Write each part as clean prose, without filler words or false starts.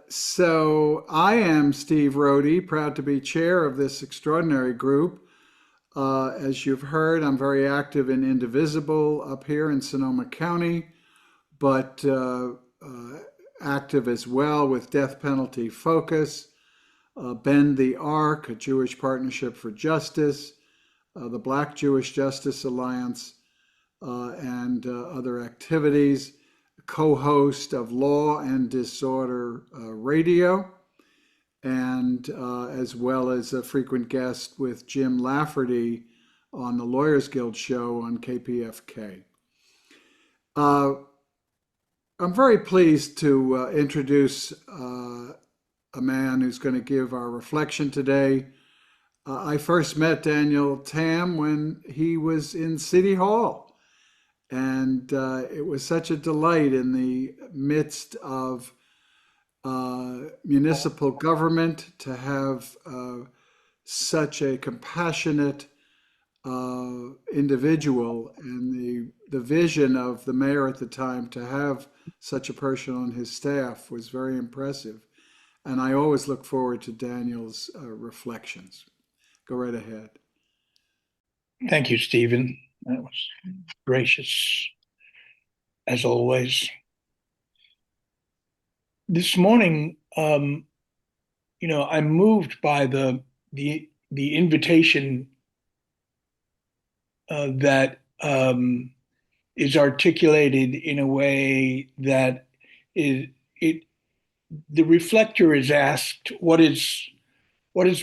So I am Steve Rohde, proud to be chair of this extraordinary group. As you've heard, I'm very active in Indivisible up here in Sonoma County, but active as well with Death Penalty Focus, Bend the Arc, a Jewish Partnership for Justice, the Black Jewish Justice Alliance, and other activities, co-host of Law and Disorder Radio, and as well as a frequent guest with Jim Lafferty on the Lawyers Guild show on KPFK. I'm very pleased to introduce a man who's going to give our reflection today. I first met Daniel Tam when he was in City Hall. And it was such a delight in the midst of municipal government to have such a compassionate individual, and the vision of the mayor at the time to have such a person on his staff was very impressive. And I always look forward to Daniel's reflections. Go right ahead. Thank you, Stephen. That was gracious, as always. This morning, I'm moved by the invitation that is articulated in a way that it the reflector is asked what is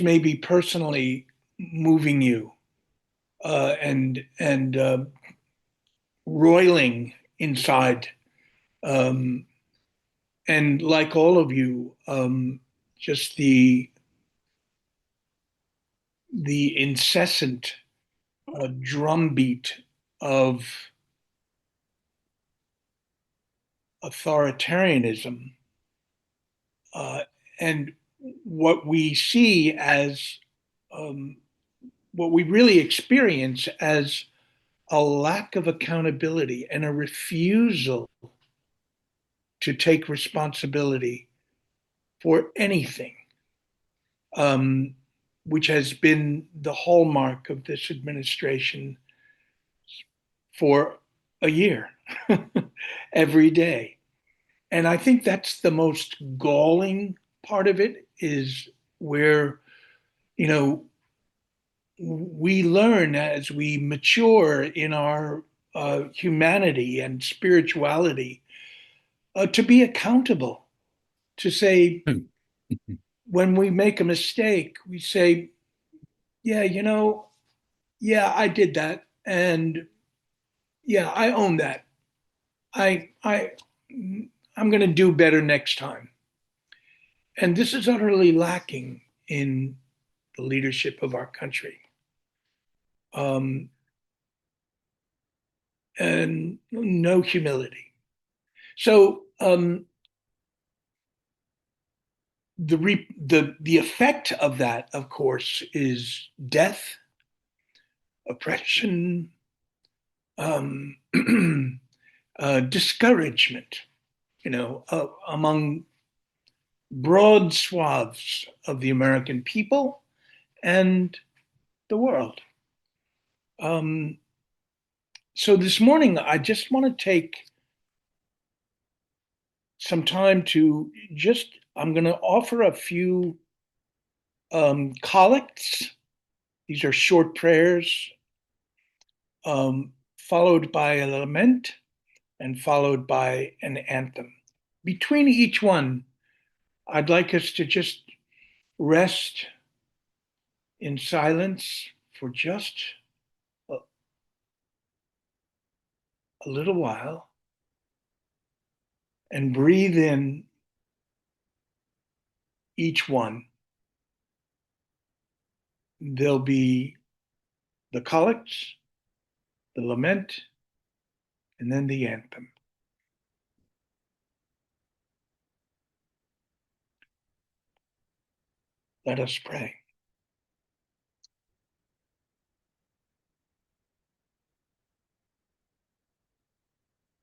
maybe personally moving you and roiling inside. And like all of you, just the incessant drumbeat of authoritarianism, and what we see as what we really experience as a lack of accountability and a refusal to take responsibility for anything, which has been the hallmark of this administration for a year, every day. And I think that's the most galling part of it, is where, we learn as we mature in our humanity and spirituality to be accountable, to say, when we make a mistake, we say, yeah, yeah, I did that. And yeah, I own that. I'm going to do better next time. And this is utterly lacking in the leadership of our country. And no humility. So the effect of that, of course, is death, oppression, discouragement, among broad swaths of the American people and the world. So this morning, I just want to take some time to I'm going to offer a few collects. These are short prayers, followed by a lament and followed by an anthem. Between each one, I'd like us to just rest in silence for just a little while and breathe in each one. There'll be the collects, the lament, and then the anthem. Let us pray.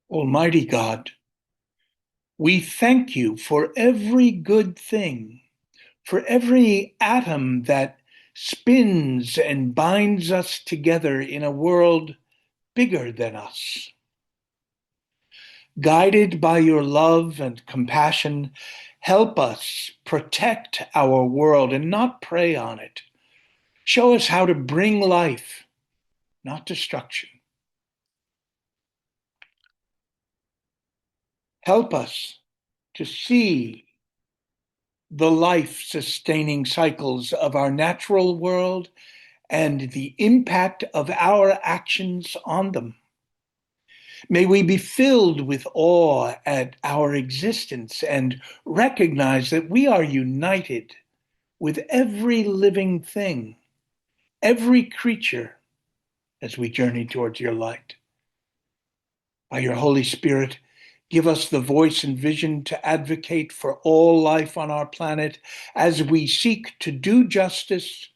Almighty God, We thank you for every good thing, for every atom that spins and binds us together in a world bigger than us. Guided by your love and compassion, help us protect our world and not prey on it. Show us how to bring life, not destruction. Help us to see the life-sustaining cycles of our natural world and the impact of our actions on them. May we be filled with awe at our existence and recognize that we are united with every living thing, every creature, as we journey towards your light. By your Holy Spirit, give us the voice and vision to advocate for all life on our planet as we seek to do justice,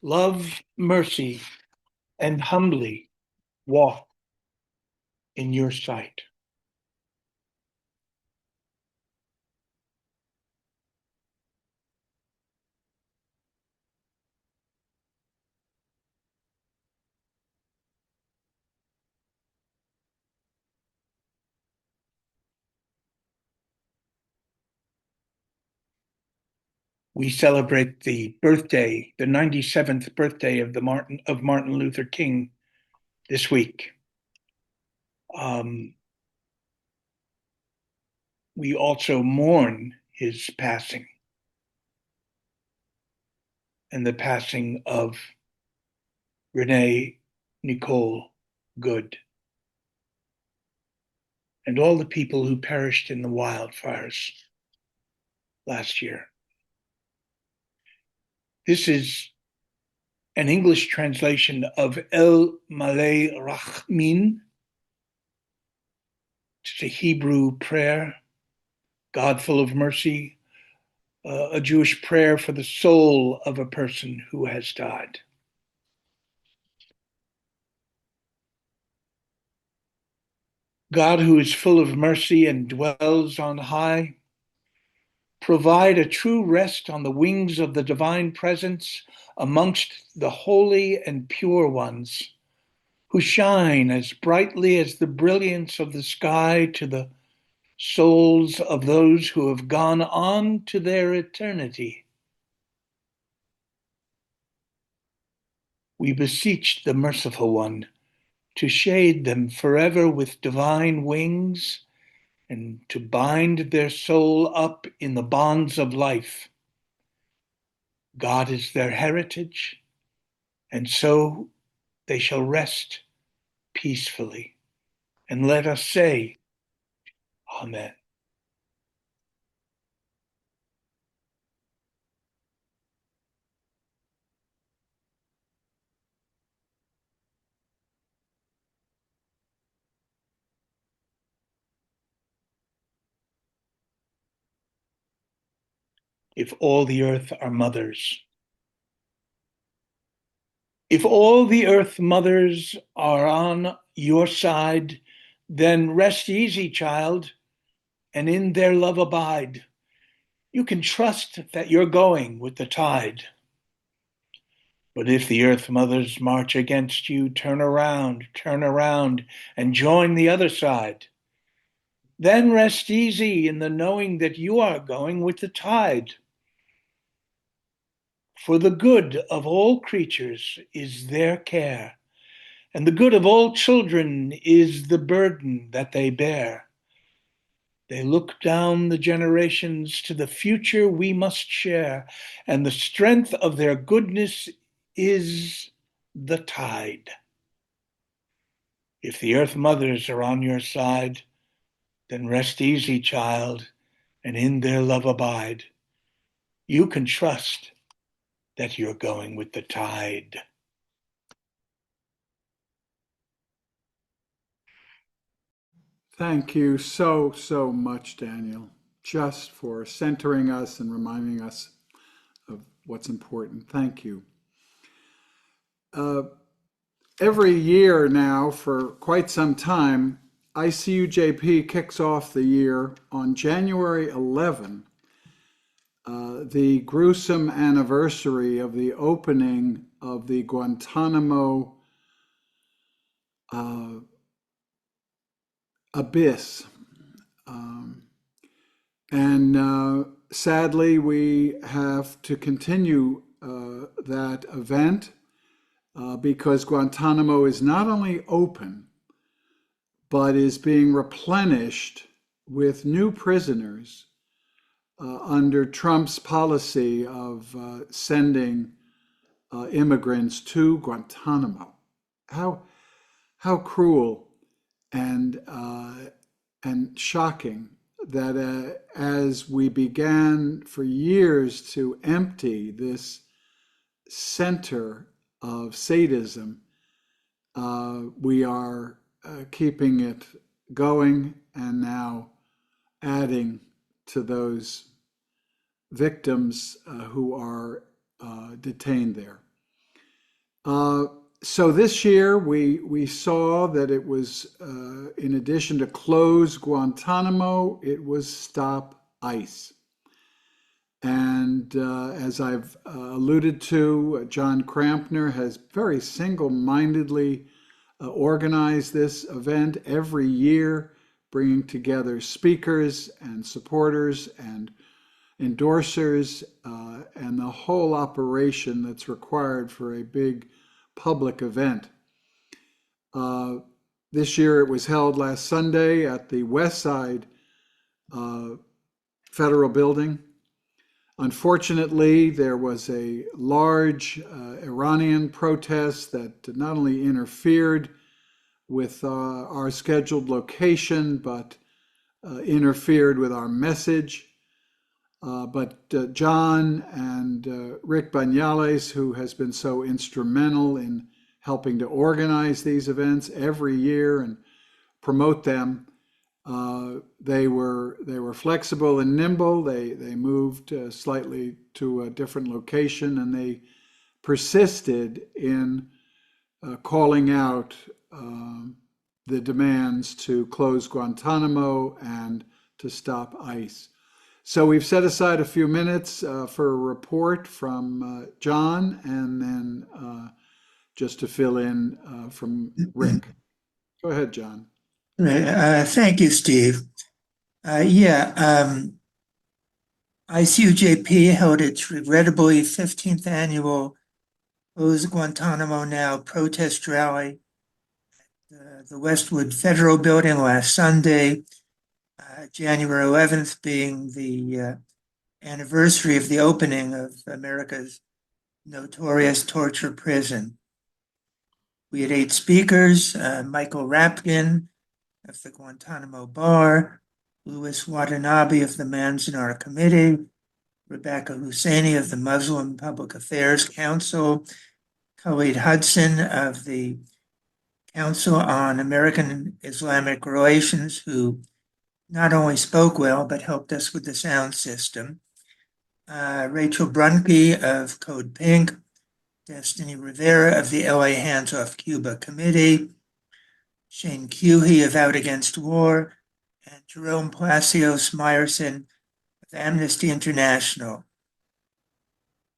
love mercy, and humbly walk in your sight. We celebrate the 97th birthday of Martin Luther King this week. We also mourn his passing and the passing of Renee Nicole Good and all the people who perished in the wildfires last year. This is an English translation of El Malay Rachmin. It's a Hebrew prayer, God full of mercy, a Jewish prayer for the soul of a person who has died. God, who is full of mercy and dwells on high, provide a true rest on the wings of the divine presence amongst the holy and pure ones, who shine as brightly as the brilliance of the sky to the souls of those who have gone on to their eternity. We beseech the merciful one to shade them forever with divine wings and to bind their soul up in the bonds of life. God is their heritage, and so they shall rest peacefully. And let us say, Amen. If all the earth are mothers, if all the earth mothers are on your side, then rest easy, child, and in their love abide. You can trust that you're going with the tide. But if the earth mothers march against you, turn around, and join the other side. Then rest easy in the knowing that you are going with the tide. For the good of all creatures is their care, and the good of all children is the burden that they bear. They look down the generations to the future we must share, and the strength of their goodness is the tide. If the earth mothers are on your side, then rest easy, child, and in their love abide. You can trust that you're going with the tide. Thank you so, so much, Daniel, just for centering us and reminding us of what's important. Thank you. Uh, every year now, for quite some time, ICUJP kicks off the year on January 11, the gruesome anniversary of the opening of the Guantanamo abyss. And sadly, we have to continue that event because Guantanamo is not only open, but is being replenished with new prisoners under Trump's policy of sending immigrants to Guantanamo. How cruel and shocking that as we began for years to empty this center of sadism, we are keeping it going and now adding to those victims who are detained there. So this year we saw that it was, in addition to close Guantanamo, it was stop ICE. And as I've alluded to, John Crampner has very single-mindedly organized this event every year, bringing together speakers and supporters and endorsers and the whole operation that's required for a big public event. This year it was held last Sunday at the West Side Federal Building. Unfortunately, there was a large Iranian protest that not only interfered with our scheduled location, but interfered with our message. But John and Rick Bañales, who has been so instrumental in helping to organize these events every year and promote them, they were flexible and nimble. They moved slightly to a different location, and they persisted in calling out the demands to close Guantanamo and to stop ICE. So we've set aside a few minutes for a report from John, and then just to fill in from Rick. Go ahead, John. Thank you, Steve. ICUJP held its regrettably 15th annual Close Guantanamo Now protest rally at the Westwood Federal Building last Sunday, January 11th being the anniversary of the opening of America's notorious torture prison. We had 8 speakers: Michael Rapkin of the Guantanamo Bar, Louis Watanabe of the Manzanar Committee, Rebecca Husseini of the Muslim Public Affairs Council, Khalid Hudson of the Council on American Islamic Relations, who not only spoke well, but helped us with the sound system, Rachel Brunke of Code Pink, Destiny Rivera of the LA Hands Off Cuba Committee, Shane Cuhey of Out Against War, and Jerome Palacios Meyerson of Amnesty International.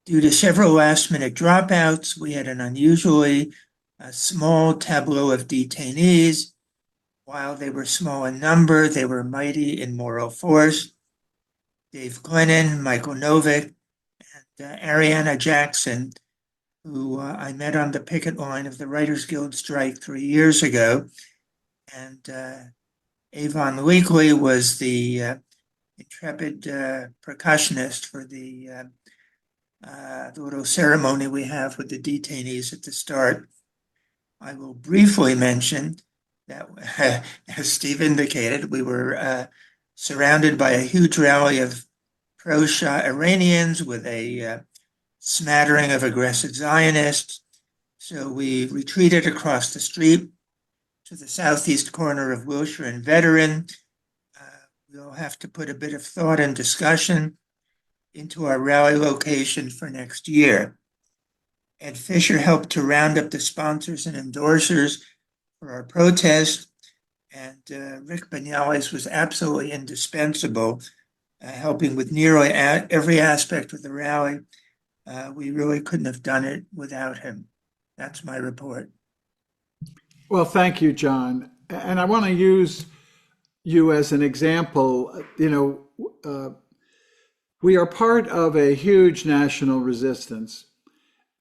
Due to several last-minute dropouts, we had an unusually small tableau of detainees. While they were small in number, they were mighty in moral force. Dave Glennon, Michael Novick, and Ariana Jackson, who I met on the picket line of the Writers Guild strike 3 years ago. And Avon Leakley was the intrepid percussionist for the little ceremony we have with the detainees at the start. I will briefly mention that, as Steve indicated, we were surrounded by a huge rally of pro-Shah Iranians with a smattering of aggressive Zionists. So we retreated across the street to the southeast corner of Wilshire and Veteran. We'll have to put a bit of thought and discussion into our rally location for next year. Ed Fisher helped to round up the sponsors and endorsers for our protest, And Rick Banales was absolutely indispensable, helping with nearly every aspect of the rally. We really couldn't have done it without him. That's my report. Well, thank you, John. And I want to use you as an example. We are part of a huge national resistance,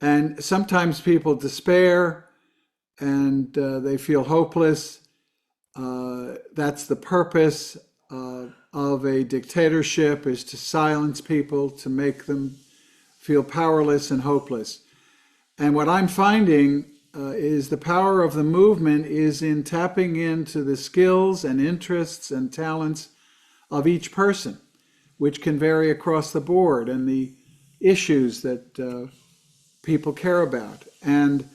and sometimes people despair and they feel hopeless. That's the purpose of a dictatorship, is to silence people, to make them feel powerless and hopeless. And what I'm finding is the power of the movement is in tapping into the skills and interests and talents of each person, which can vary across the board, and the issues that people care about. And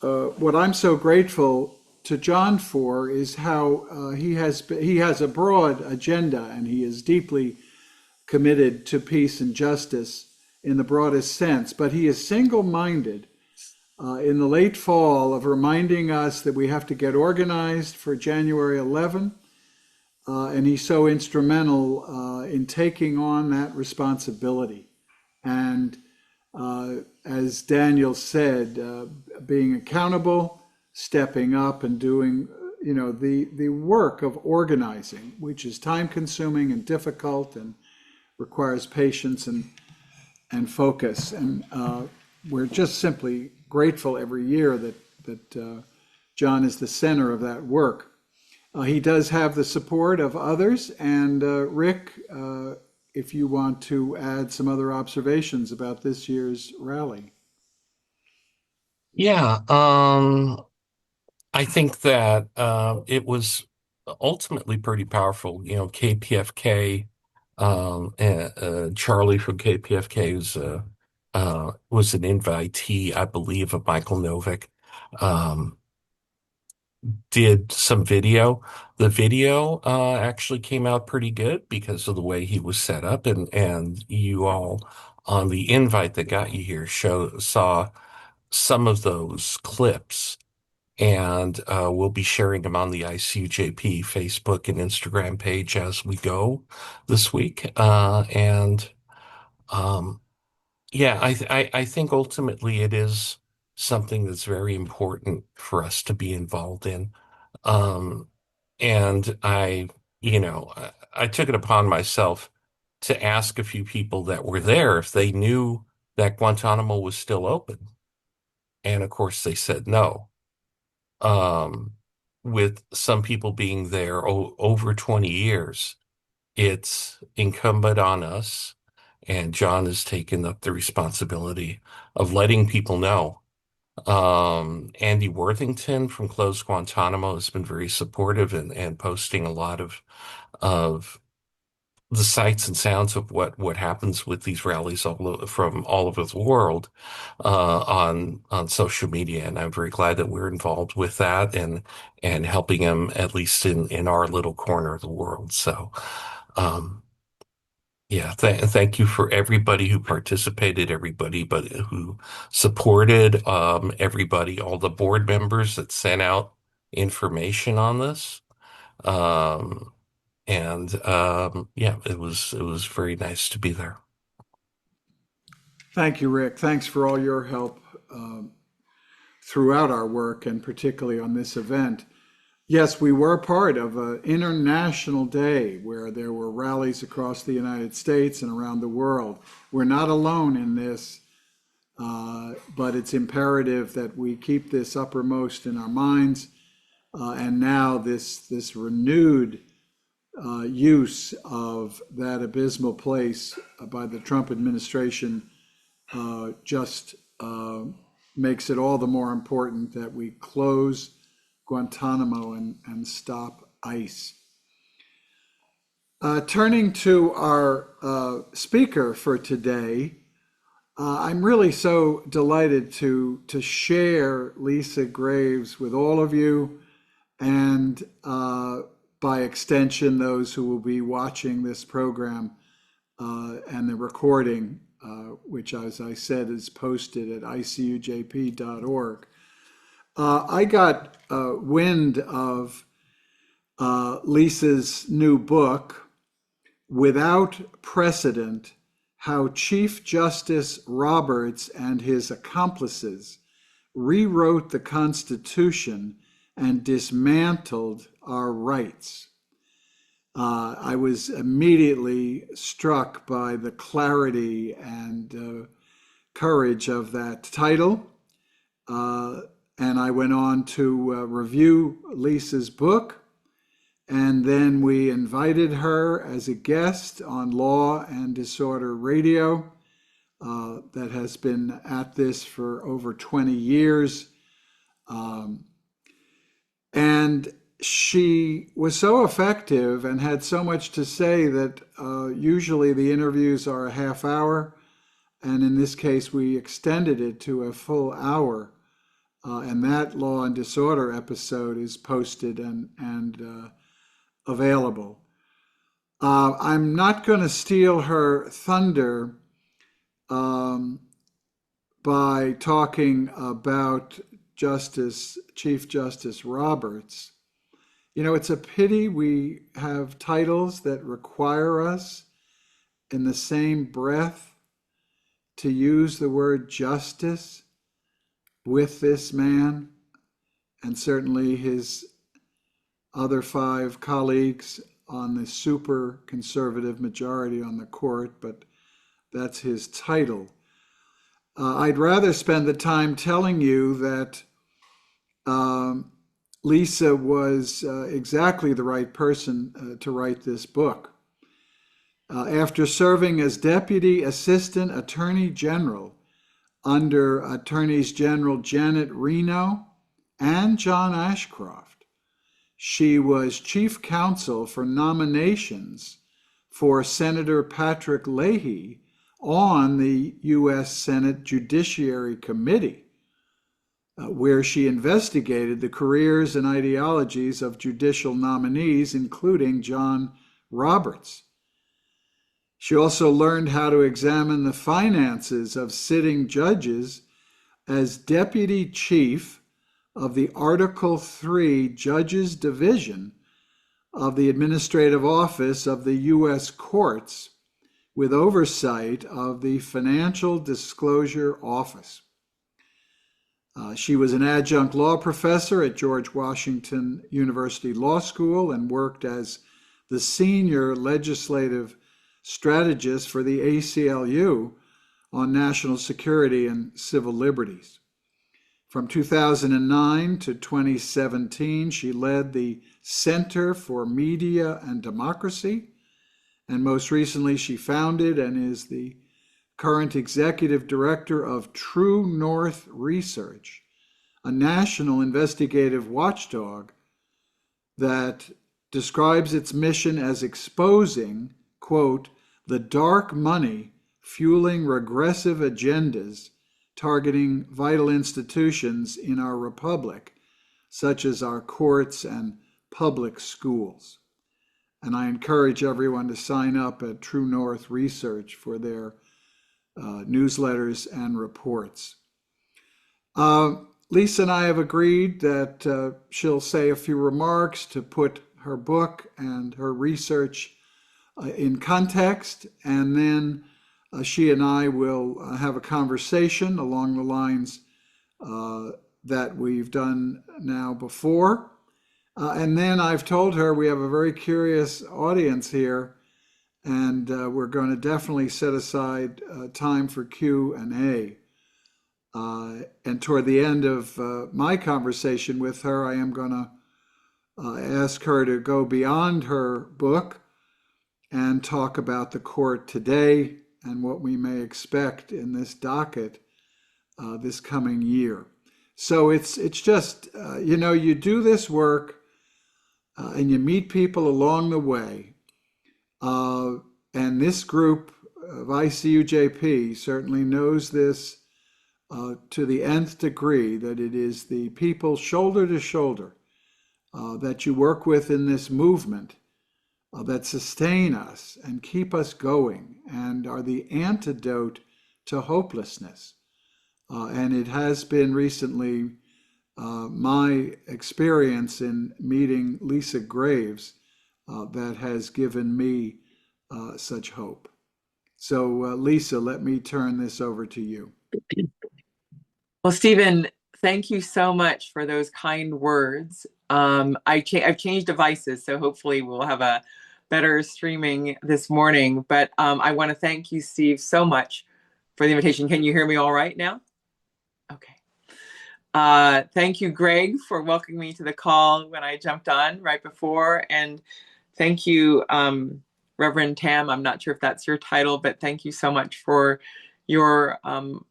what I'm so grateful to John for is how he has a broad agenda, and he is deeply committed to peace and justice in the broadest sense. But he is single-minded in the late fall of reminding us that we have to get organized for January 11. And he's so instrumental in taking on that responsibility. And as Daniel said, being accountable, stepping up, and doing, the work of organizing, which is time consuming and difficult and requires patience and focus. And we're just simply grateful every year that John is the center of that work. He does have the support of others. And Rick, if you want to add some other observations about this year's rally. Yeah, I think that it was ultimately pretty powerful. KPFK, Charlie from KPFK was an invitee, I believe, of Michael Novick. Did some video. The video actually came out pretty good because of the way he was set up, and you all on the invite that got you here saw some of those clips, and we'll be sharing them on the ICUJP Facebook and Instagram page as we go this week. And yeah, I think ultimately it is something that's very important for us to be involved in. Um, and I took it upon myself to ask a few people that were there if they knew that Guantanamo was still open. And of course, they said no. Um, with some people being there over 20 years, it's incumbent on us, and John has taken up the responsibility of letting people know. Andy Worthington from Closed Guantanamo has been very supportive and posting a lot of the sights and sounds of what happens with these rallies from all over the world on social media, and I'm very glad that we're involved with that and helping them at least in our little corner of the world. So, yeah, thank you for everybody who participated, everybody but who supported, everybody, all the board members that sent out information on this. Um, and yeah, it was very nice to be there. Thank you, Rick. Thanks for all your help throughout our work, and particularly on this event. Yes, we were part of an international day where there were rallies across the United States and around the world. We're not alone in this, but it's imperative that we keep this uppermost in our minds. And now this renewed use of that abysmal place by the Trump administration just makes it all the more important that we close Guantanamo and stop ICE. Turning to our speaker for today, I'm really so delighted to share Lisa Graves with all of you, and by extension, those who will be watching this program and the recording, which, as I said, is posted at icujp.org. I got wind of Lisa's new book, Without Precedent: How Chief Justice Roberts and His Accomplices Rewrote the Constitution and Dismantled Our Rights. I was immediately struck by the clarity and courage of that title. And I went on to review Lisa's book. And then we invited her as a guest on Law and Disorder Radio, that has been at this for over 20 years. And she was so effective and had so much to say that usually the interviews are a half hour. And in this case, we extended it to a full hour. And that Law and Disorder episode is posted and available. I'm not going to steal her thunder by talking about Chief Justice Roberts. You know, it's a pity we have titles that require us in the same breath to use the word justice with this man, and certainly his other 5 colleagues on the super conservative majority on the court, but that's his title. I'd rather spend the time telling you that Lisa was exactly the right person to write this book. After serving as Deputy Assistant Attorney General under Attorneys General Janet Reno and John Ashcroft, she was Chief Counsel for Nominations for Senator Patrick Leahy on the U.S. Senate Judiciary Committee, where she investigated the careers and ideologies of judicial nominees, including John Roberts. She also learned how to examine the finances of sitting judges as Deputy Chief of the Article III Judges Division of the Administrative Office of the U.S. Courts, with oversight of the Financial Disclosure Office. She was an adjunct law professor at George Washington University Law School and worked as the senior legislative strategist for the ACLU on national security and civil liberties. From 2009 to 2017, she led the Center for Media and Democracy, and most recently she founded and is the current executive director of True North Research, a national investigative watchdog that describes its mission as exposing, quote, the dark money fueling regressive agendas targeting vital institutions in our republic, such as our courts and public schools. And I encourage everyone to sign up at True North Research for their newsletters and reports. Lisa and I have agreed that she'll say a few remarks to put her book and her research in context, and then she and I will have a conversation along the lines that we've done now before. And then I've told her we have a very curious audience here, and we're going to definitely set aside time for Q&A. And toward the end of my conversation with her, I am going to ask her to go beyond her book and talk about the court today and what we may expect in this docket this coming year. So it's just, you do this work and you meet people along the way. And this group of ICUJP certainly knows this to the nth degree, that it is the people shoulder to shoulder that you work with in this movement that sustain us and keep us going and are the antidote to hopelessness. And it has been recently my experience in meeting Lisa Graves that has given me such hope. So, Lisa, let me turn this over to you. Well, Stephen, thank you so much for those kind words. I've changed devices, so hopefully we'll have a better streaming this morning. But I want to thank you, Steve, so much for the invitation. Can you hear me all right now? Okay. Thank you, Greg, for welcoming me to the call when I jumped on right before. And thank you, Reverend Tam. I'm not sure if that's your title, but thank you so much for your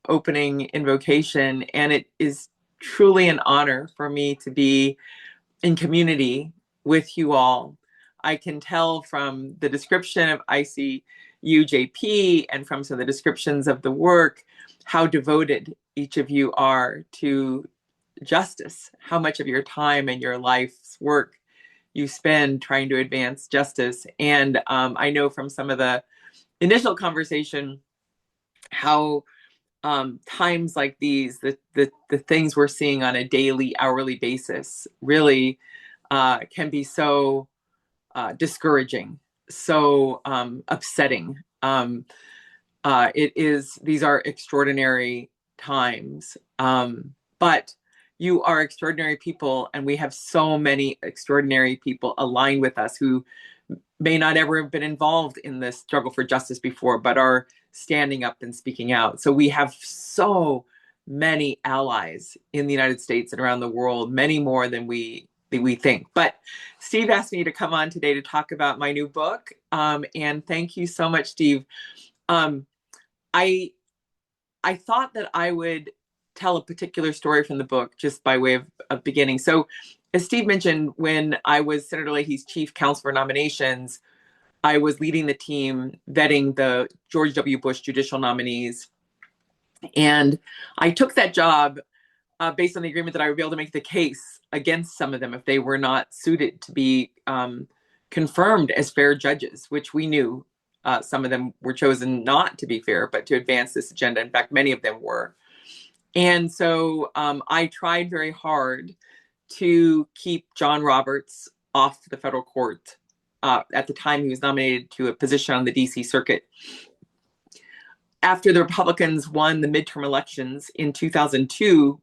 opening invocation. And it is truly an honor for me to be in community with you all. I can tell from the description of ICUJP and from some of the descriptions of the work how devoted each of you are to justice, how much of your time and your life's work you spend trying to advance justice. And I know from some of the initial conversation how times like these, the things we're seeing on a daily, hourly basis really can be so discouraging, so upsetting. These are extraordinary times, but you are extraordinary people, and we have so many extraordinary people aligned with us who may not ever have been involved in this struggle for justice before, but are standing up and speaking out. So we have so many allies in the United States and around the world, many more than we think. But Steve asked me to come on today to talk about my new book. And thank you so much, Steve. I thought that I would tell a particular story from the book just by way of beginning. So as Steve mentioned, when I was Senator Leahy's chief counsel for nominations, I was leading the team vetting the George W. Bush judicial nominees. And I took that job based on the agreement that I would be able to make the case against some of them if they were not suited to be confirmed as fair judges, which we knew some of them were chosen not to be fair, but to advance this agenda. In fact, many of them were. And so I tried very hard to keep John Roberts off the federal court. At the time, he was nominated to a position on the DC Circuit. After the Republicans won the midterm elections in 2002,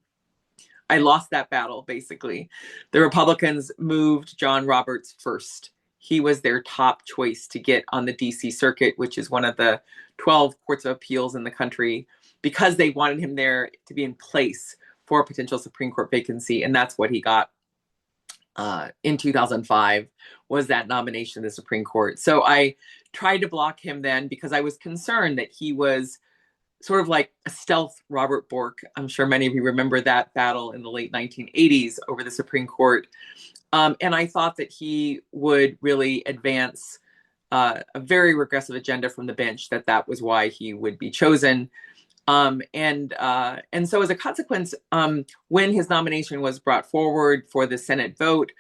I lost that battle, basically. The Republicans moved John Roberts first. He was their top choice to get on the DC Circuit, which is one of the 12 courts of appeals in the country, because they wanted him there to be in place for a potential Supreme Court vacancy. And that's what he got in 2005, was that nomination to the Supreme Court. So I tried to block him then because I was concerned that he was sort of like a stealth Robert Bork. I'm sure many of you remember that battle in the late 1980s over the Supreme Court. And I thought that he would really advance a very regressive agenda from the bench, that was why he would be chosen. And so as a consequence, when his nomination was brought forward for the Senate vote,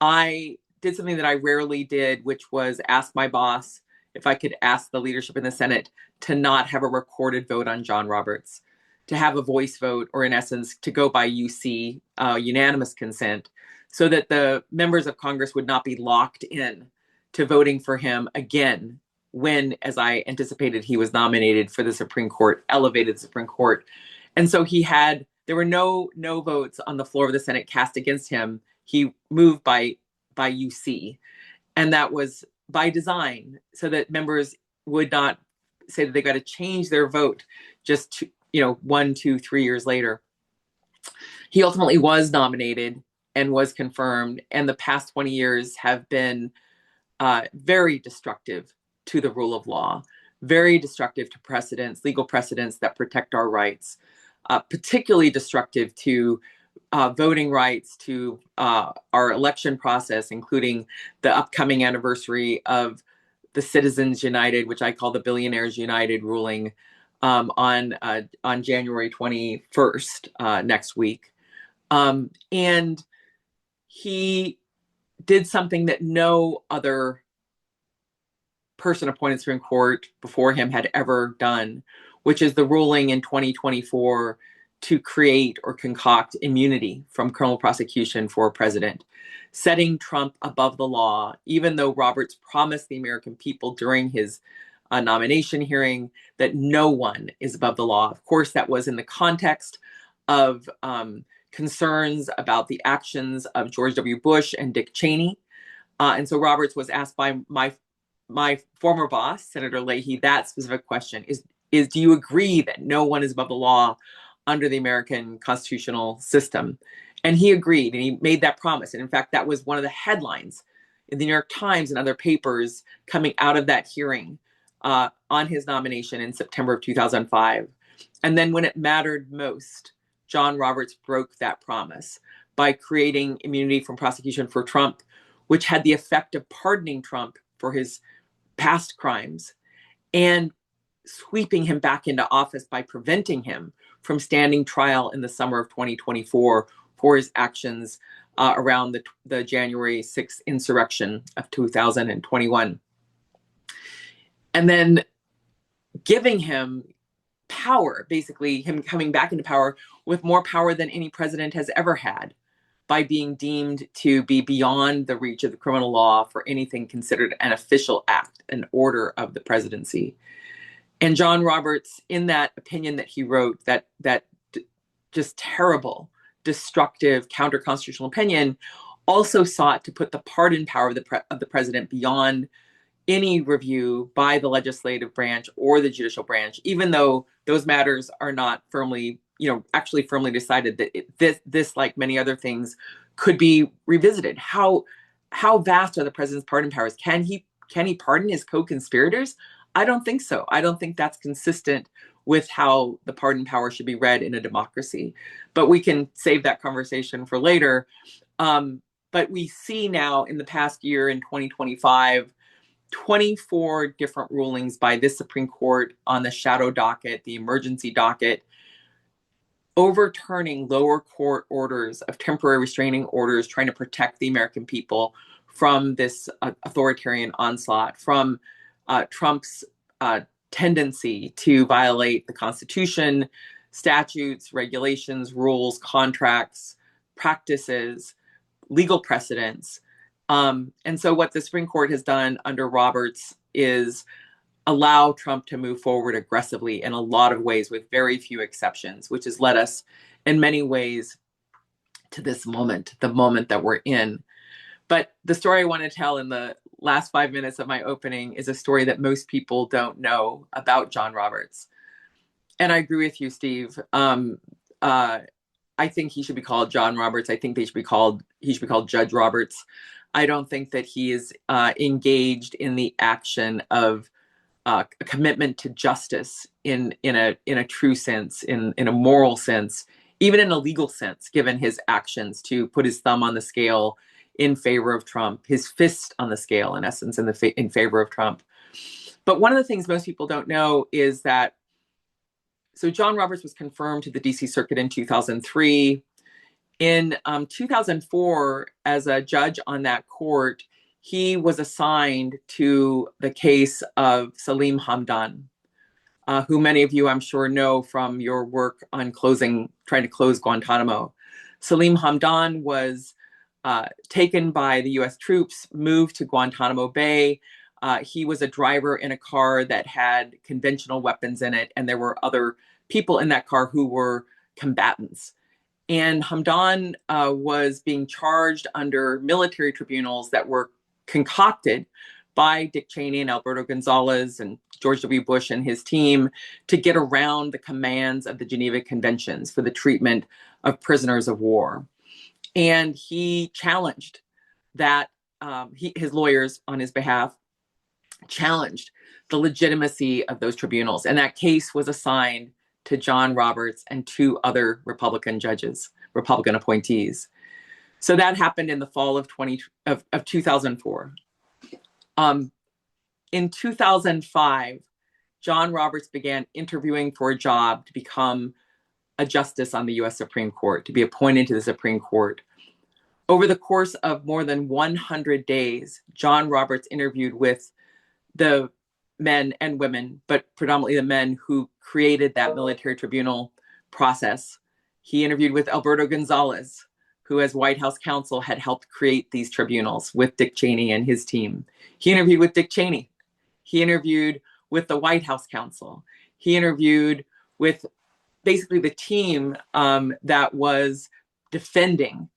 I did something that I rarely did, which was ask my boss if I could ask the leadership in the Senate to not have a recorded vote on John Roberts, to have a voice vote, or in essence, to go by UC, unanimous consent, so that the members of Congress would not be locked in to voting for him again when, as I anticipated, he was nominated for the Supreme Court, elevated Supreme Court. And so there were no votes on the floor of the Senate cast against him. He moved by UC. And that was by design, so that members would not say that they got to change their vote just 1, 2, 3 years later. He ultimately was nominated and was confirmed. And the past 20 years have been very destructive to the rule of law, very destructive to precedents, legal precedents that protect our rights, particularly destructive to voting rights, to our election process, including the upcoming anniversary of the Citizens United, which I call the Billionaires United ruling, on January 21st, next week. And he did something that no other person appointed Supreme Court before him had ever done, which is the ruling in 2024 to create or concoct immunity from criminal prosecution for a president, setting Trump above the law, even though Roberts promised the American people during his nomination hearing that no one is above the law. Of course, that was in the context of concerns about the actions of George W. Bush and Dick Cheney. And so Roberts was asked by my former boss, Senator Leahy, that specific question is do you agree that no one is above the law under the American constitutional system? And he agreed, and he made that promise. And in fact, that was one of the headlines in the New York Times and other papers coming out of that hearing on his nomination in September of 2005. And then when it mattered most, John Roberts broke that promise by creating immunity from prosecution for Trump, which had the effect of pardoning Trump for his past crimes and sweeping him back into office by preventing him from standing trial in the summer of 2024 for his actions around the January 6th insurrection of 2021. And then giving him power, basically him coming back into power with more power than any president has ever had, by being deemed to be beyond the reach of the criminal law for anything considered an official act, an order of the presidency. And John Roberts, in that opinion that he wrote, that just terrible, destructive, counter-constitutional opinion, also sought to put the pardon power of the president beyond any review by the legislative branch or the judicial branch, even though those matters are not firmly, actually firmly decided that this, like many other things, could be revisited. How vast are the president's pardon powers? Can he pardon his co-conspirators? I don't think so. I don't think that's consistent with how the pardon power should be read in a democracy. But we can save that conversation for later. But we see now in the past year, in 2025, 24 different rulings by this Supreme Court on the shadow docket, the emergency docket, overturning lower court orders of temporary restraining orders trying to protect the American people from this authoritarian onslaught, from Trump's tendency to violate the Constitution, statutes, regulations, rules, contracts, practices, legal precedents. And so what the Supreme Court has done under Roberts is allow Trump to move forward aggressively in a lot of ways with very few exceptions, which has led us in many ways to this moment, the moment that we're in. But the story I want to tell in the last 5 minutes of my opening is a story that most people don't know about John Roberts. And I agree with you, Steve. I think he should be called John Roberts. I think he should be called Judge Roberts. I don't think that he is engaged in the action of a commitment to justice in a true sense, in a moral sense, even in a legal sense, given his actions to put his thumb on the scale in favor of Trump, his fist on the scale, in essence, in favor of Trump. But one of the things most people don't know is that, so John Roberts was confirmed to the DC Circuit in 2003. In 2004, as a judge on that court, he was assigned to the case of Salim Hamdan, who many of you, I'm sure, know from your work on trying to close Guantanamo. Salim Hamdan was taken by the US troops, moved to Guantanamo Bay. He was a driver in a car that had conventional weapons in it, and there were other people in that car who were combatants. And Hamdan was being charged under military tribunals that were concocted by Dick Cheney and Alberto Gonzalez and George W. Bush and his team to get around the commands of the Geneva Conventions for the treatment of prisoners of war. And he challenged that, his lawyers on his behalf challenged the legitimacy of those tribunals. And that case was assigned to John Roberts and two other Republican judges, Republican appointees. So that happened in the fall of 2004. In 2005, John Roberts began interviewing for a job to become a justice on the US Supreme Court, to be appointed to the Supreme Court. Over the course of more than 100 days, John Roberts interviewed with the men and women, but predominantly the men who created that military tribunal process He interviewed with Alberto Gonzalez, who as White House counsel had helped create these tribunals with Dick Cheney and his team. He interviewed with Dick Cheney. He interviewed with the White House counsel. He interviewed with basically the team that was defending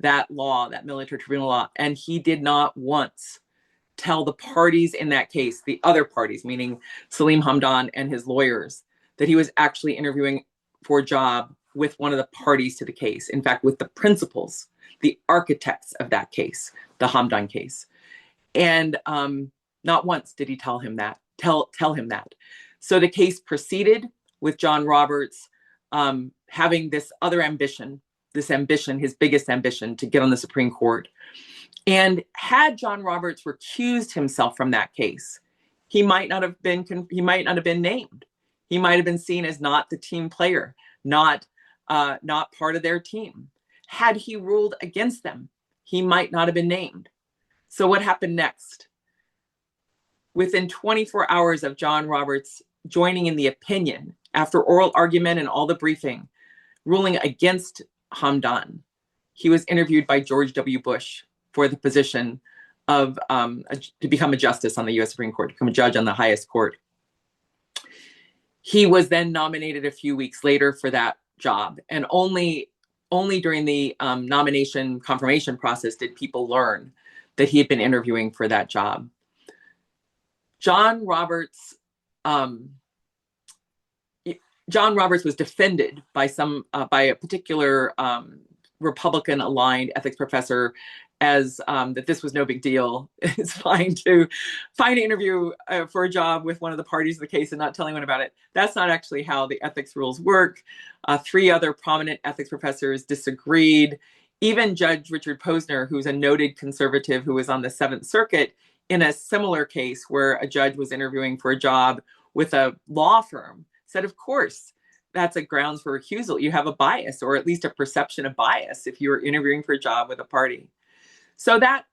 that law, that military tribunal law. And he did not once tell the parties in that case, the other parties, meaning Salim Hamdan and his lawyers, that he was actually interviewing for a job with one of the parties to the case. In fact, with the principals, the architects of that case, the Hamdan case. And not once did he tell him that. So the case proceeded with John Roberts having this other ambition, his biggest ambition, to get on the Supreme Court. And had John Roberts recused himself from that case, he might not have been named. He might have been seen as not the team player, not part of their team. Had he ruled against them, he might not have been named. So what happened next? Within 24 hours of John Roberts joining in the opinion, after oral argument and all the briefing, ruling against Hamdan, he was interviewed by George W. Bush for the position of to become a justice on the U.S. Supreme Court, to become a judge on the highest court. He was then nominated a few weeks later for that job, and only during the nomination confirmation process did people learn that he had been interviewing for that job. John Roberts was defended by a particular Republican-aligned ethics professor as that this was no big deal. It's fine to find an interview for a job with one of the parties of the case and not tell anyone about it. That's not actually how the ethics rules work. 3 other prominent ethics professors disagreed. Even Judge Richard Posner, who's a noted conservative who was on the 7th Circuit, in a similar case where a judge was interviewing for a job with a law firm, said, of course, that's a grounds for recusal. You have a bias, or at least a perception of bias, if you're interviewing for a job with a party. So that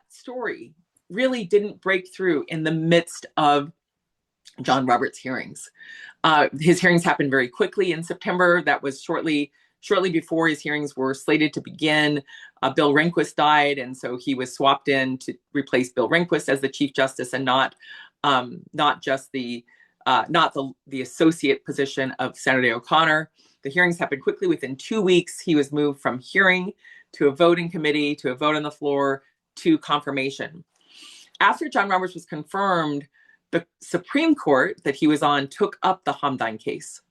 story really didn't break through in the midst of John Roberts' hearings. His hearings happened very quickly in September. That was shortly before his hearings were slated to begin. Bill Rehnquist died, and so he was swapped in to replace Bill Rehnquist as the Chief Justice, and not just the associate position of Senator O'Connor. The hearings happened quickly. Within 2 weeks, he was moved from hearing to a voting committee, to a vote on the floor, to confirmation. After John Roberts was confirmed, the Supreme Court that he was on took up the Hamdan case.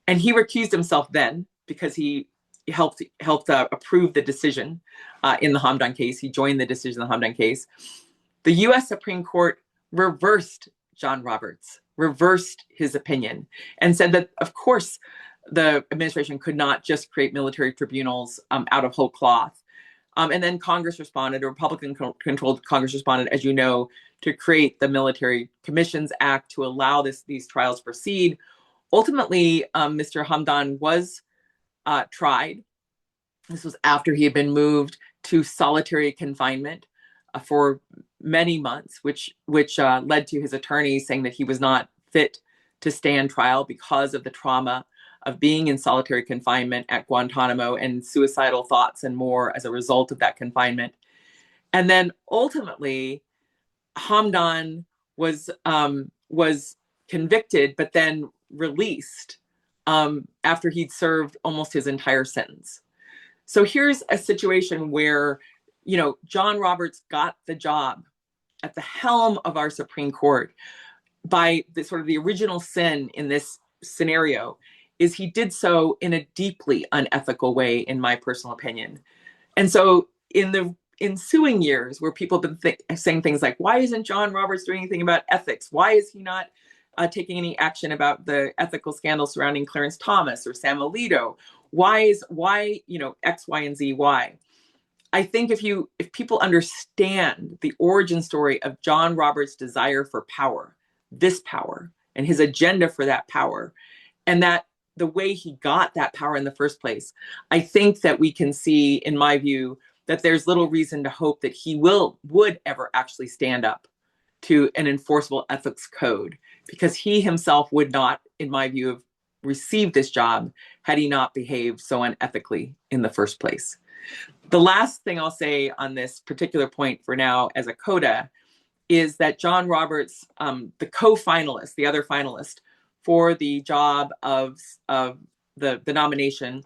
And he recused himself then because he helped approve the decision in the Hamdan case. He joined the decision in the Hamdan case. The U.S. Supreme Court reversed John Roberts, reversed his opinion, and said that, of course, the administration could not just create military tribunals out of whole cloth. And then Congress responded, a Republican-controlled Congress responded, as you know, to create the Military Commissions Act to allow these trials proceed. Ultimately, Mr. Hamdan was tried. This was after he had been moved to solitary confinement for many months, which led to his attorney saying that he was not fit to stand trial because of the trauma of being in solitary confinement at Guantanamo and suicidal thoughts and more as a result of that confinement. And then ultimately, Hamdan was convicted, but then released after he'd served almost his entire sentence. So here's a situation where, John Roberts got the job at the helm of our Supreme Court by the original sin in this scenario is he did so in a deeply unethical way, in my personal opinion. And so in the ensuing years, where people have been saying things like, why isn't John Roberts doing anything about ethics? Why is he not taking any action about the ethical scandal surrounding Clarence Thomas or Sam Alito? Why, X, Y, and Z, why? I think if people understand the origin story of John Roberts' desire for power, this power, and his agenda for that power, and that the way he got that power in the first place, I think that we can see, in my view, that there's little reason to hope that he would ever actually stand up to an enforceable ethics code, because he himself would not, in my view, have received this job had he not behaved so unethically in the first place. The last thing I'll say on this particular point for now as a coda is that John Roberts, the co-finalist, the other finalist for the job of the nomination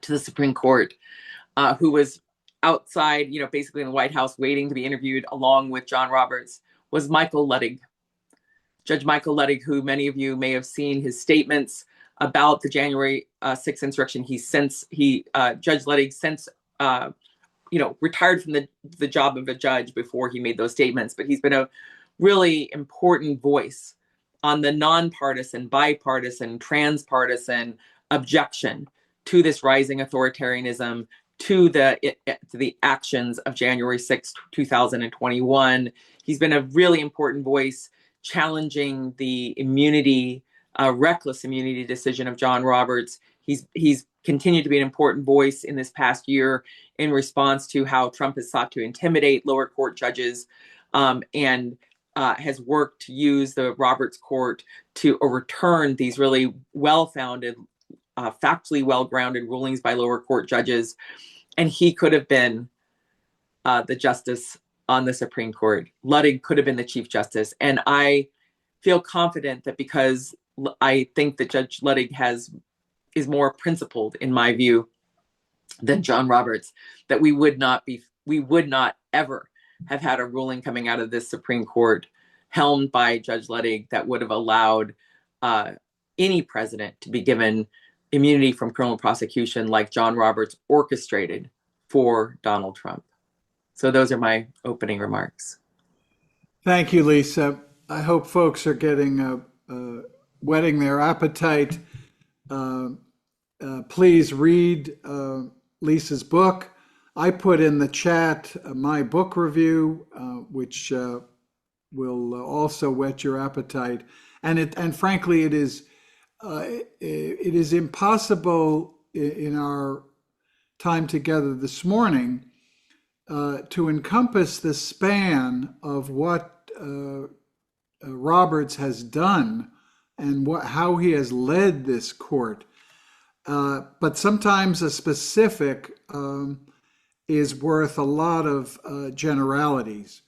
to the Supreme Court, who was outside, basically in the White House waiting to be interviewed along with John Roberts, was Michael Luttig. Judge Michael Luttig, who many of you may have seen his statements about the January 6th insurrection. Judge Luttig since retired from the job of a judge before he made those statements, but he's been a really important voice on the nonpartisan, bipartisan, transpartisan objection to this rising authoritarianism, to the actions of January 6th, 2021. He's been a really important voice challenging the reckless immunity decision of John Roberts. He's continued to be an important voice in this past year in response to how Trump has sought to intimidate lower court judges, and has worked to use the Roberts Court to overturn these really well-founded, factually well-grounded rulings by lower court judges. And he could have been the justice on the Supreme Court. Luttig could have been the Chief Justice. And I feel confident that because I think that Judge Luttig is more principled, in my view, than John Roberts, that we would not ever have had a ruling coming out of this Supreme Court helmed by Judge Luttig that would have allowed any president to be given immunity from criminal prosecution like John Roberts orchestrated for Donald Trump. So those are my opening remarks. Thank you, Lisa. I hope folks are getting whetting their appetite. Please read Lisa's book. I put in the chat my book review, which will also whet your appetite. And frankly, it is impossible in our time together this morning to encompass the span of what Roberts has done and how he has led this court. But sometimes a specific is worth a lot of generalities.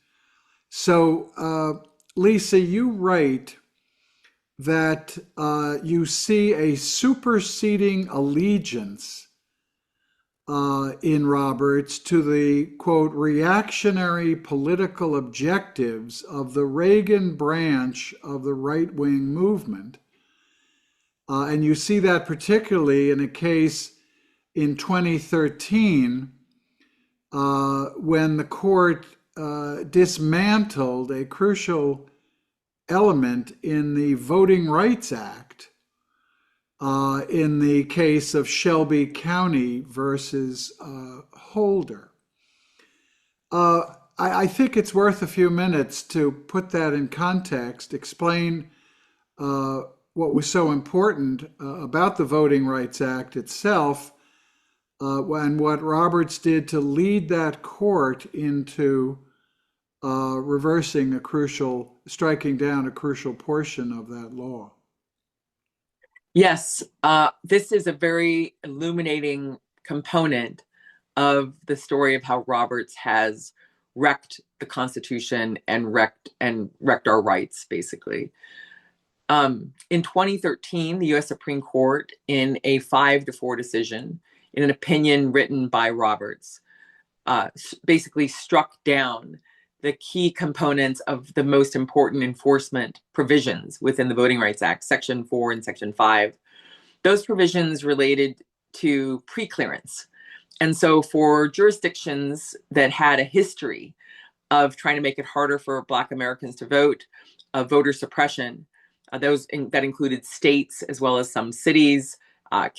So, Lisa, you write that you see a superseding allegiance in Roberts to the, quote, reactionary political objectives of the Reagan branch of the right-wing movement. And you see that particularly in a case in 2013 when the court dismantled a crucial element in the Voting Rights Act in the case of Shelby County versus Holder. I think it's worth a few minutes to put that in context, explain what was so important about the Voting Rights Act itself, and what Roberts did to lead that court into striking down a crucial portion of that law. Yes, this is a very illuminating component of the story of how Roberts has wrecked the Constitution and wrecked our rights, basically. In 2013, the U.S. Supreme Court, in a 5-4 decision, in an opinion written by Roberts, basically struck down the key components of the most important enforcement provisions within the Voting Rights Act, Section 4 and Section 5. Those provisions related to preclearance. And so for jurisdictions that had a history of trying to make it harder for Black Americans to vote, voter suppression, that included states as well as some cities,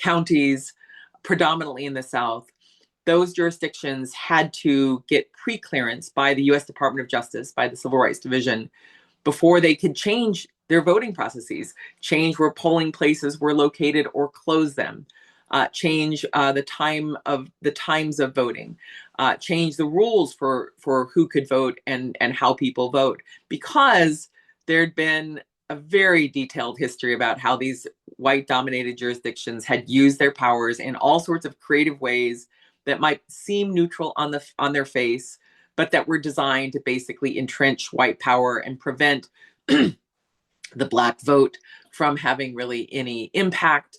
counties, predominantly in the South, those jurisdictions had to get preclearance by the U.S. Department of Justice, by the Civil Rights Division, before they could change their voting processes, change where polling places were located or close them, change the times of voting, change the rules for who could vote and how people vote, because there'd been a very detailed history about how these white-dominated jurisdictions had used their powers in all sorts of creative ways that might seem neutral on their face, but that were designed to basically entrench white power and prevent the Black vote from having really any impact,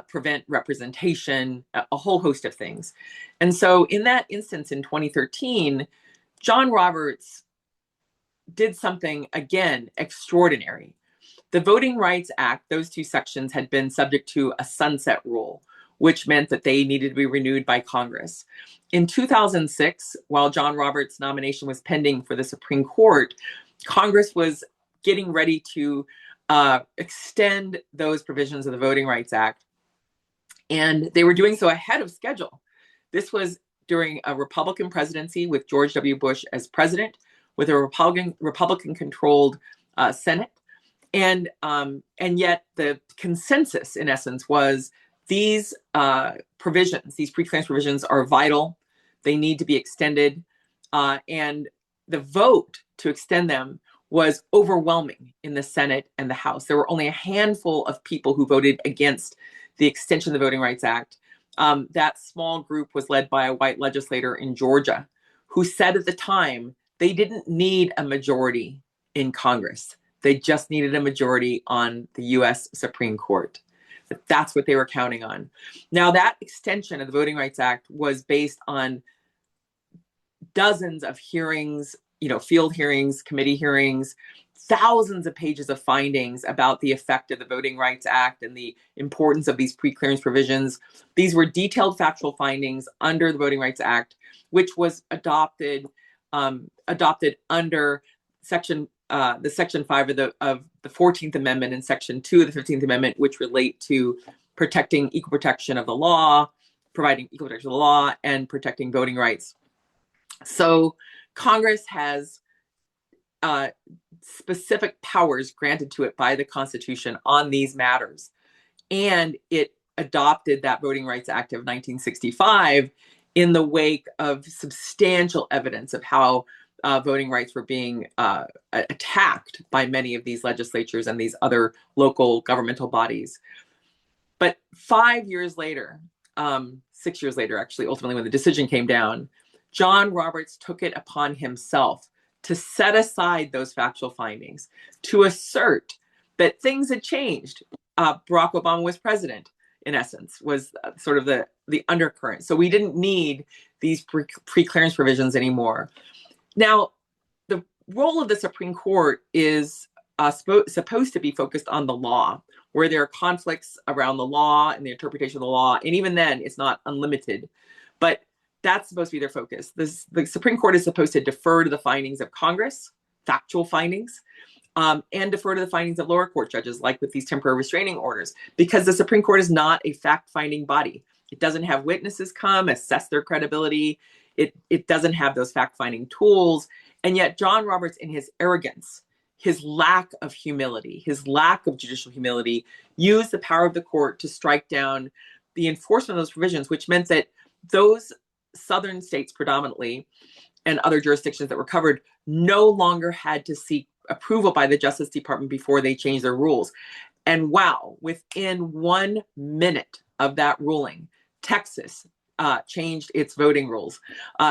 prevent representation, a whole host of things. And so in that instance in 2013, John Roberts did something, again, extraordinary. The Voting Rights Act, those two sections had been subject to a sunset rule, which meant that they needed to be renewed by Congress. In 2006, while John Roberts' nomination was pending for the Supreme Court, Congress was getting ready to extend those provisions of the Voting Rights Act, and they were doing so ahead of schedule. This was during a Republican presidency with George W. Bush as president, with a Republican-controlled Senate, and yet the consensus, in essence, was these provisions, these preclearance provisions, are vital. They need to be extended, and the vote to extend them was overwhelming in the Senate and the House. There were only a handful of people who voted against the extension of the Voting Rights Act. That small group was led by a white legislator in Georgia who said at the time they didn't need a majority in Congress. They just needed a majority on the US Supreme Court. That's what they were counting on. Now, that extension of the Voting Rights Act was based on dozens of hearings, field hearings, committee hearings, thousands of pages of findings about the effect of the Voting Rights Act and the importance of these preclearance provisions. These were detailed factual findings under the Voting Rights Act, which was adopted under Section 5 of the 14th Amendment and Section 2 of the 15th Amendment, which relate to protecting equal protection of the law, providing equal protection of the law, and protecting voting rights. So Congress has specific powers granted to it by the Constitution on these matters. And it adopted that Voting Rights Act of 1965 in the wake of substantial evidence of how voting rights were being attacked by many of these legislatures and these other local governmental bodies. But 5 years later, 6 years later, actually, ultimately, when the decision came down, John Roberts took it upon himself to set aside those factual findings, to assert that things had changed. Barack Obama was president, in essence, was sort of the undercurrent. So we didn't need these preclearance provisions anymore. Now, the role of the Supreme Court is supposed to be focused on the law, where there are conflicts around the law and the interpretation of the law. And even then, it's not unlimited. But that's supposed to be their focus. The Supreme Court is supposed to defer to the findings of Congress, factual findings, and defer to the findings of lower court judges, like with these temporary restraining orders, because the Supreme Court is not a fact-finding body. It doesn't have witnesses come, assess their credibility. It doesn't have those fact-finding tools. And yet John Roberts, in his arrogance, his lack of humility, his lack of judicial humility, used the power of the court to strike down the enforcement of those provisions, which meant that those southern states predominantly and other jurisdictions that were covered no longer had to seek approval by the Justice Department before they changed their rules. And wow, within 1 minute of that ruling, Texas changed its voting rules.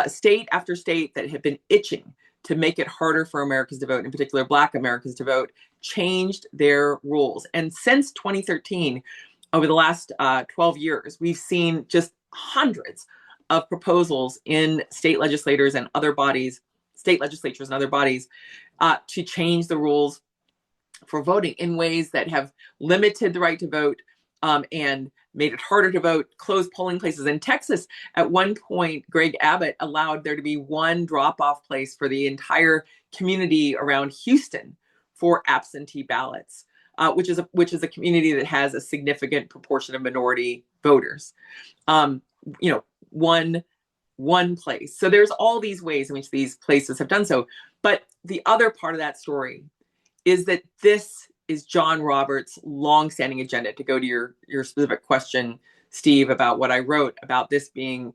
State after state that had been itching to make it harder for Americans to vote, in particular Black Americans to vote, changed their rules. And since 2013, over the last 12 years, we've seen just hundreds of proposals in state legislatures and other bodies, to change the rules for voting in ways that have limited the right to vote and made it harder to vote, closed polling places. In Texas, at one point, Greg Abbott allowed there to be one drop-off place for the entire community around Houston for absentee ballots, which is a community that has a significant proportion of minority voters. One place. So there's all these ways in which these places have done so. But the other part of that story is that this is John Roberts' longstanding agenda, to go to your specific question, Steve, about what I wrote about this being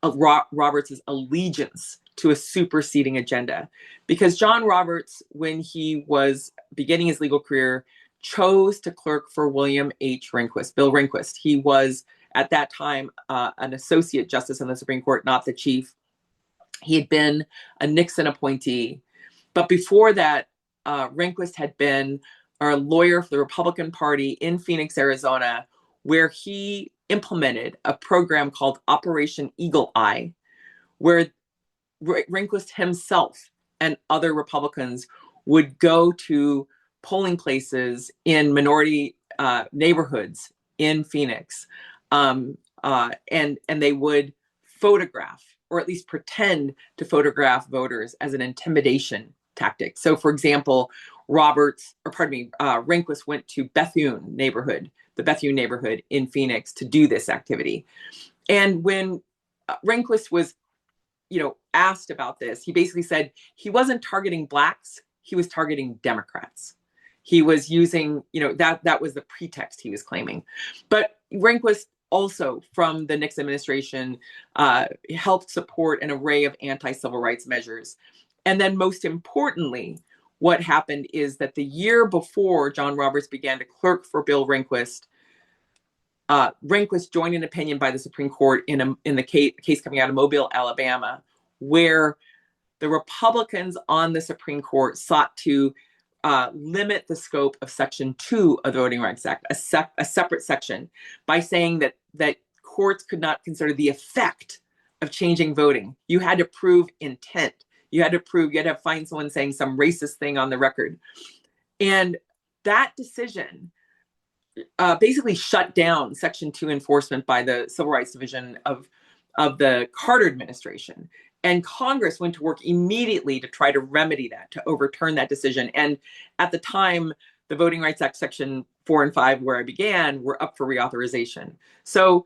Roberts' allegiance to a superseding agenda. Because John Roberts, when he was beginning his legal career, chose to clerk for William H. Rehnquist, Bill Rehnquist. He was, at that time, an associate justice on the Supreme Court, not the chief. He had been a Nixon appointee. But before that, Rehnquist had been a lawyer for the Republican Party in Phoenix, Arizona, where he implemented a program called Operation Eagle Eye, where Rehnquist himself and other Republicans would go to polling places in minority neighborhoods in Phoenix, and they would photograph, or at least pretend to photograph, voters as an intimidation tactic. So, for example, Rehnquist went to Bethune neighborhood, the Bethune neighborhood in Phoenix, to do this activity. And when Rehnquist was, asked about this, he basically said he wasn't targeting Blacks, he was targeting Democrats. He was using, that was the pretext he was claiming. But Rehnquist also, from the Nixon administration, helped support an array of anti-civil rights measures. And then most importantly, what happened is that the year before John Roberts began to clerk for Bill Rehnquist, Rehnquist joined an opinion by the Supreme Court in the case coming out of Mobile, Alabama, where the Republicans on the Supreme Court sought to limit the scope of Section 2 of the Voting Rights Act, a separate section, by saying that courts could not consider the effect of changing voting. You had to prove intent. You had to find someone saying some racist thing on the record. And that decision basically shut down Section 2 enforcement by the Civil Rights Division of the Carter administration. And Congress went to work immediately to try to remedy that, to overturn that decision. And at the time, the Voting Rights Act Section 4 and 5, where I began, were up for reauthorization. So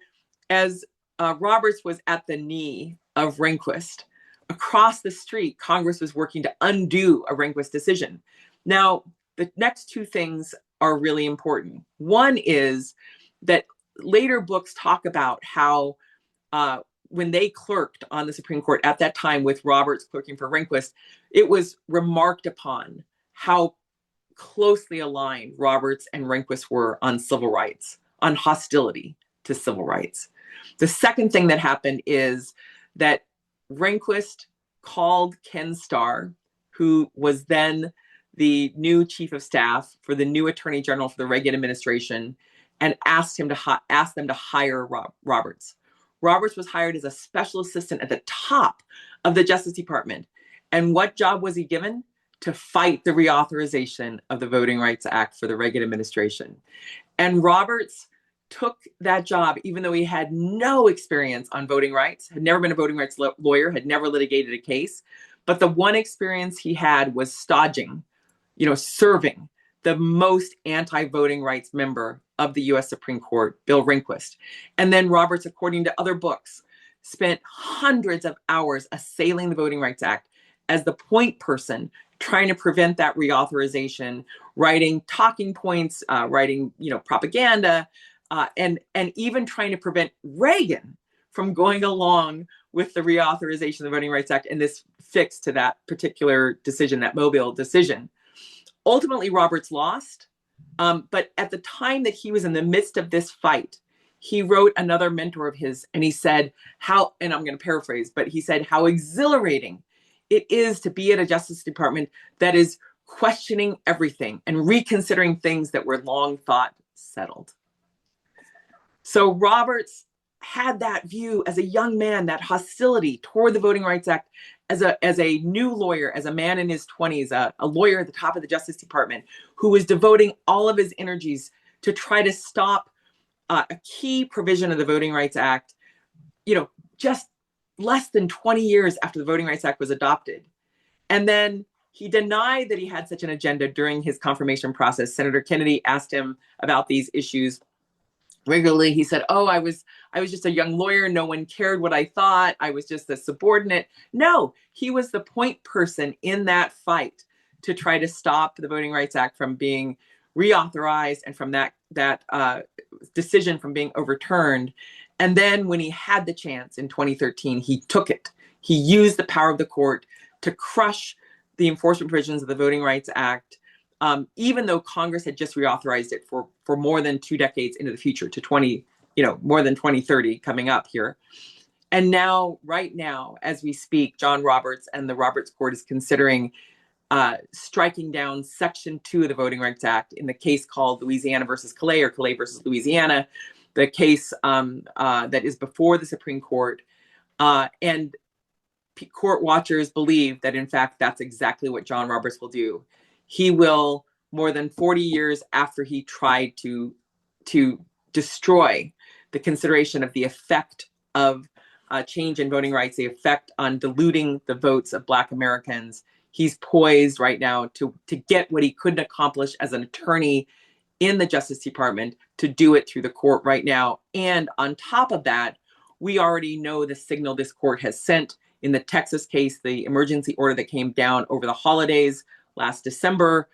as Roberts was at the knee of Rehnquist, across the street, Congress was working to undo a Rehnquist decision. Now, the next two things are really important. One is that later books talk about how when they clerked on the Supreme Court at that time with Roberts clerking for Rehnquist, it was remarked upon how closely aligned Roberts and Rehnquist were on civil rights, on hostility to civil rights. The second thing that happened is that Rehnquist called Ken Starr, who was then the new chief of staff for the new attorney general for the Reagan administration, and asked them to hire Roberts. Roberts was hired as a special assistant at the top of the Justice Department. And what job was he given? To fight the reauthorization of the Voting Rights Act for the Reagan administration. And Roberts took that job, even though he had no experience on voting rights, had never been a voting rights lawyer, had never litigated a case. But the one experience he had was stodging, serving the most anti-voting rights member of the US Supreme Court, Bill Rehnquist. And then Roberts, according to other books, spent hundreds of hours assailing the Voting Rights Act as the point person trying to prevent that reauthorization, writing talking points, writing propaganda, and even trying to prevent Reagan from going along with the reauthorization of the Voting Rights Act and this fix to that particular decision, that Mobile decision. Ultimately, Roberts lost, but at the time that he was in the midst of this fight, he wrote another mentor of his, and he said and I'm going to paraphrase, but he said how exhilarating it is to be at a Justice Department that is questioning everything and reconsidering things that were long thought settled. So Roberts had that view as a young man, that hostility toward the Voting Rights Act, as a new lawyer, as a man in his 20s, a lawyer at the top of the Justice Department, who was devoting all of his energies to try to stop a key provision of the Voting Rights Act, just less than 20 years after the Voting Rights Act was adopted. And then he denied that he had such an agenda during his confirmation process. Senator Kennedy asked him about these issues regularly. He said, I was just a young lawyer. No one cared what I thought. I was just a subordinate. No, he was the point person in that fight to try to stop the Voting Rights Act from being reauthorized and from that decision from being overturned. And then when he had the chance in 2013, he took it. He used the power of the court to crush the enforcement provisions of the Voting Rights Act even though Congress had just reauthorized it for more than 2 decades into the future, to more than 2030 coming up here. And now, right now, as we speak, John Roberts and the Roberts Court is considering striking down Section 2 of the Voting Rights Act in the case called Louisiana versus Calais, or Calais versus Louisiana, the case that is before the Supreme Court. And court watchers believe that, in fact, that's exactly what John Roberts will do. He will, more than 40 years after he tried to destroy the consideration of the effect of change in voting rights, the effect on diluting the votes of Black Americans, he's poised right now to get what he couldn't accomplish as an attorney in the Justice Department, to do it through the court right now. And on top of that, we already know the signal this court has sent in the Texas case, the emergency order that came down over the holidays last December,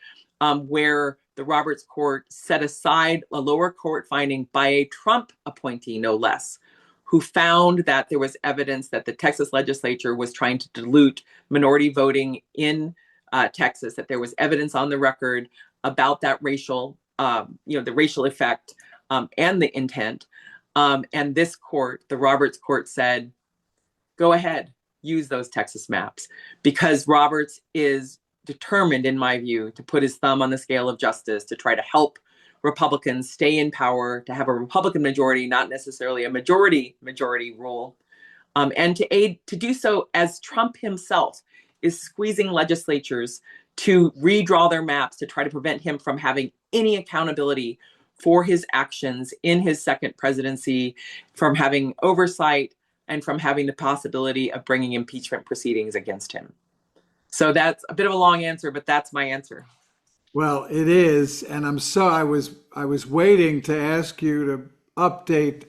where the Roberts Court set aside a lower court finding by a Trump appointee, no less, who found that there was evidence that the Texas legislature was trying to dilute minority voting in Texas, that there was evidence on the record about that racial, the racial effect and the intent. And this court, the Roberts Court, said, go ahead, use those Texas maps, because Roberts is determined, in my view, to put his thumb on the scale of justice, to try to help Republicans stay in power, to have a Republican majority, not necessarily a majority rule, and to do so as Trump himself is squeezing legislatures to redraw their maps to try to prevent him from having any accountability for his actions in his second presidency, from having oversight, and from having the possibility of bringing impeachment proceedings against him. So that's a bit of a long answer, but that's my answer. Well, it is, and I was waiting to ask you to update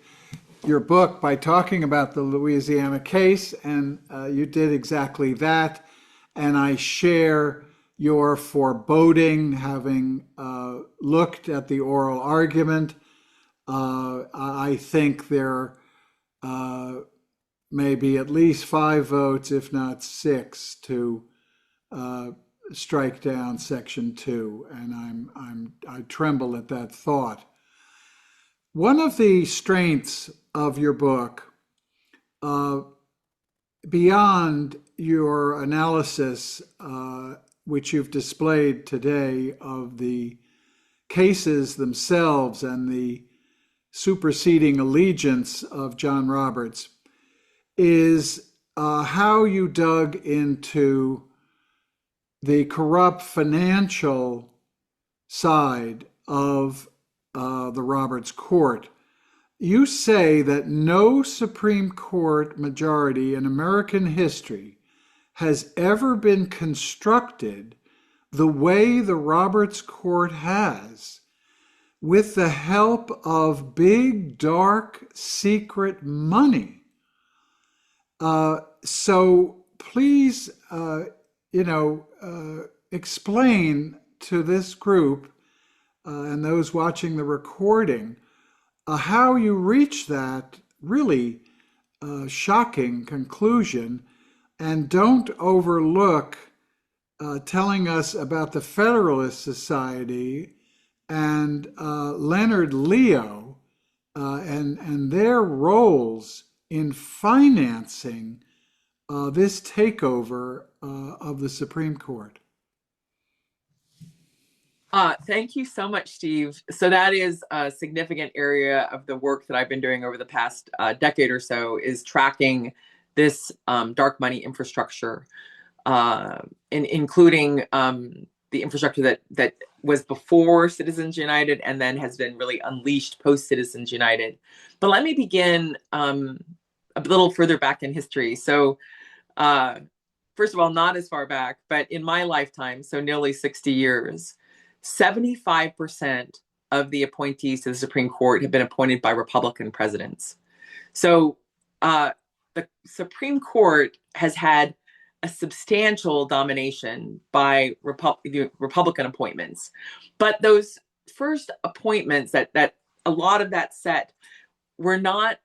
your book by talking about the Louisiana case, and you did exactly that. And I share your foreboding, having looked at the oral argument. I think there may be at least 5 votes, if not 6, to strike down Section 2, and I tremble at that thought. One of the strengths of your book, beyond your analysis, which you've displayed today, of the cases themselves and the superseding allegiance of John Roberts, is how you dug into the corrupt financial side of the Roberts Court. You say that no Supreme Court majority in American history has ever been constructed the way the Roberts Court has, with the help of big, dark, secret money. So please, explain to this group and those watching the recording how you reach that really shocking conclusion, and don't overlook telling us about the Federalist Society and Leonard Leo and their roles in financing this takeover of the Supreme Court. Thank you so much, Steve. So that is a significant area of the work that I've been doing over the past decade or so, is tracking this dark money infrastructure, and including the infrastructure that was before Citizens United and then has been really unleashed post Citizens United. But let me begin a little further back in history. So first of all, not as far back, but in my lifetime, so nearly 60 years, 75% of the appointees to the Supreme Court have been appointed by Republican presidents. So the Supreme Court has had a substantial domination by Republican appointments. But those first appointments that a lot of that set were not,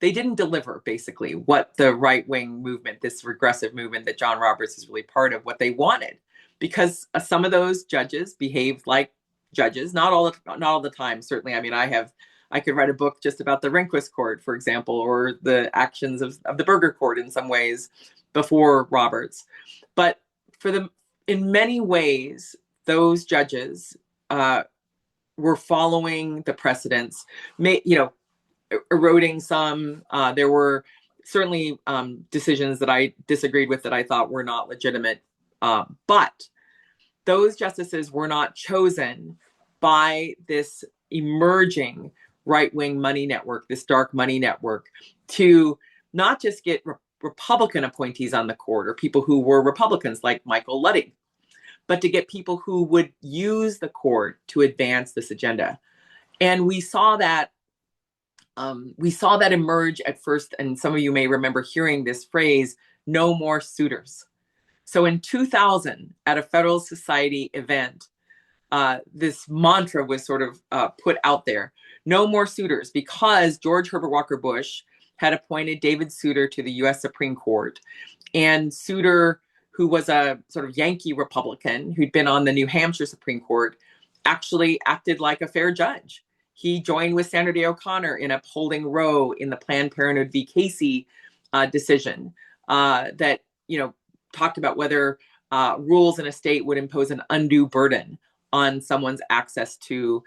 they didn't deliver basically what the right-wing movement, this regressive movement that John Roberts is really part of, what they wanted. because some of those judges behaved like judges, not all the time, certainly. I mean, I could write a book just about the Rehnquist court, for example, or the actions of the Berger court in some ways before Roberts. But in many ways, those judges were following the precedents, eroding some. There were certainly decisions that I disagreed with that I thought were not legitimate. But those justices were not chosen by this emerging right-wing money network, this dark money network, to not just get Republican appointees on the court or people who were Republicans like Michael Luddy, but to get people who would use the court to advance this agenda. And we saw that emerge at first, and some of you may remember hearing this phrase, "no more suitors." So in 2000, at a Federalist Society event, this mantra was sort of put out there, "no more suitors," because George Herbert Walker Bush had appointed David Souter to the US Supreme Court. And Souter, who was a sort of Yankee Republican who'd been on the New Hampshire Supreme Court, actually acted like a fair judge. He joined with Sandra Day O'Connor in upholding Roe in the Planned Parenthood v. Casey decision that, talked about whether rules in a state would impose an undue burden on someone's access to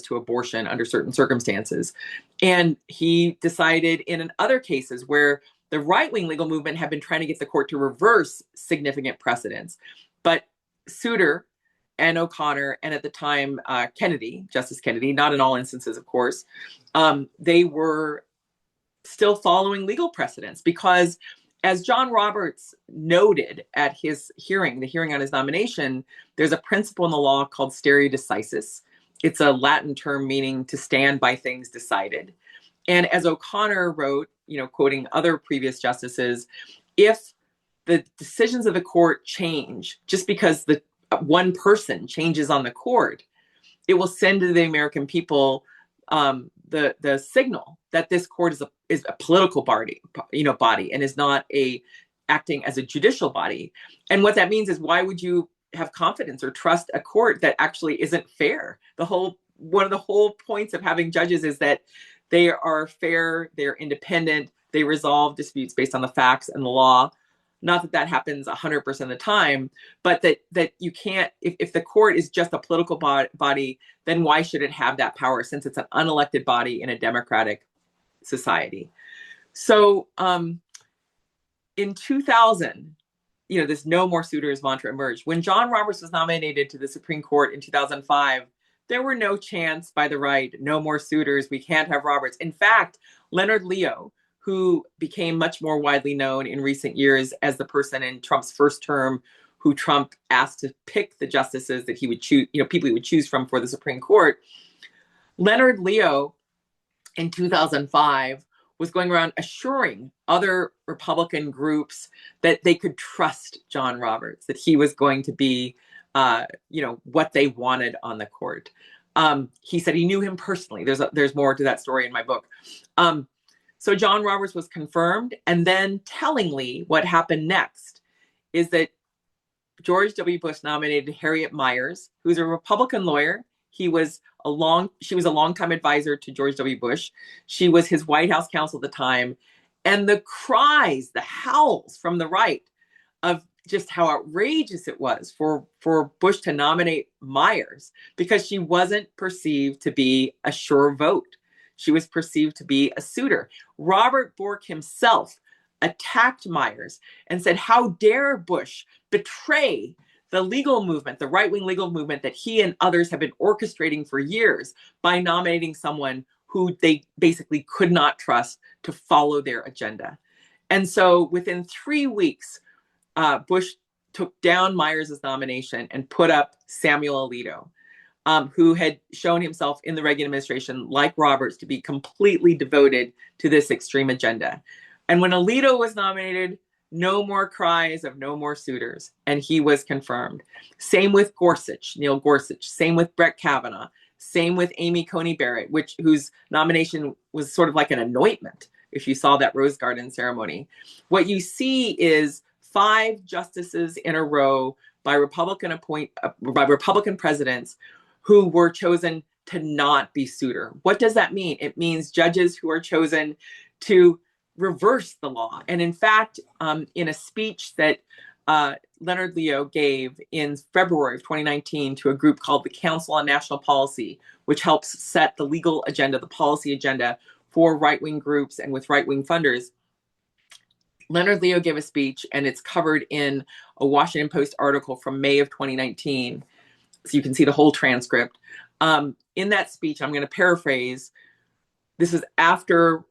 abortion under certain circumstances. And he decided in other cases where the right-wing legal movement had been trying to get the court to reverse significant precedents, but Souter and O'Connor, and at the time Kennedy, Justice Kennedy, not in all instances, of course, they were still following legal precedents because, as John Roberts noted at his hearing, the hearing on his nomination, there's a principle in the law called stare decisis. It's a Latin term meaning to stand by things decided. And as O'Connor wrote, quoting other previous justices, if the decisions of the court change just because the one person changes on the court, it will send to the American people the signal that this court is a political body, and is not acting as a judicial body. And what that means is, why would you have confidence or trust a court that actually isn't fair? One of the whole points of having judges is that they are fair, they're independent, they resolve disputes based on the facts and the law. Not that happens 100% of the time, but that you can't, if the court is just a political body, then why should it have that power since it's an unelected body in a democratic society? So in 2000, this no more suitors mantra emerged. When John Roberts was nominated to the Supreme Court in 2005, there were no chants by the right, no more suitors, we can't have Roberts. In fact, Leonard Leo, who became much more widely known in recent years as the person in Trump's first term who Trump asked to pick the justices that he would choose, people he would choose from for the Supreme Court. Leonard Leo in 2005 was going around assuring other Republican groups that they could trust John Roberts, that he was going to be, what they wanted on the court. He said he knew him personally. There's more to that story in my book. So John Roberts was confirmed, and then tellingly, what happened next is that George W. Bush nominated Harriet Miers, who's a Republican lawyer. She was a longtime advisor to George W. Bush. She was his White House counsel at the time. And the cries, the howls from the right of just how outrageous it was for Bush to nominate Miers, because she wasn't perceived to be a sure vote. She was perceived to be a suitor. Robert Bork himself attacked Miers and said, how dare Bush betray the legal movement, the right-wing legal movement that he and others have been orchestrating for years by nominating someone who they basically could not trust to follow their agenda. And so within 3 weeks, Bush took down Miers' nomination and put up Samuel Alito, who had shown himself in the Reagan administration, like Roberts, to be completely devoted to this extreme agenda. And when Alito was nominated, no more cries of no more suitors, and he was confirmed. Same with Neil Gorsuch, same with Brett Kavanaugh, same with Amy Coney Barrett, whose nomination was sort of like an anointment, if you saw that Rose Garden ceremony. What you see is 5 justices in a row by Republican presidents who were chosen to not be suitor. What does that mean? It means judges who are chosen to reverse the law. And in fact, in a speech that Leonard Leo gave in February of 2019 to a group called the Council on National Policy, which helps set the legal agenda, the policy agenda for right-wing groups and with right-wing funders, Leonard Leo gave a speech, and it's covered in a Washington Post article from May of 2019. So you can see the whole transcript. In that speech, I'm going to paraphrase. This is after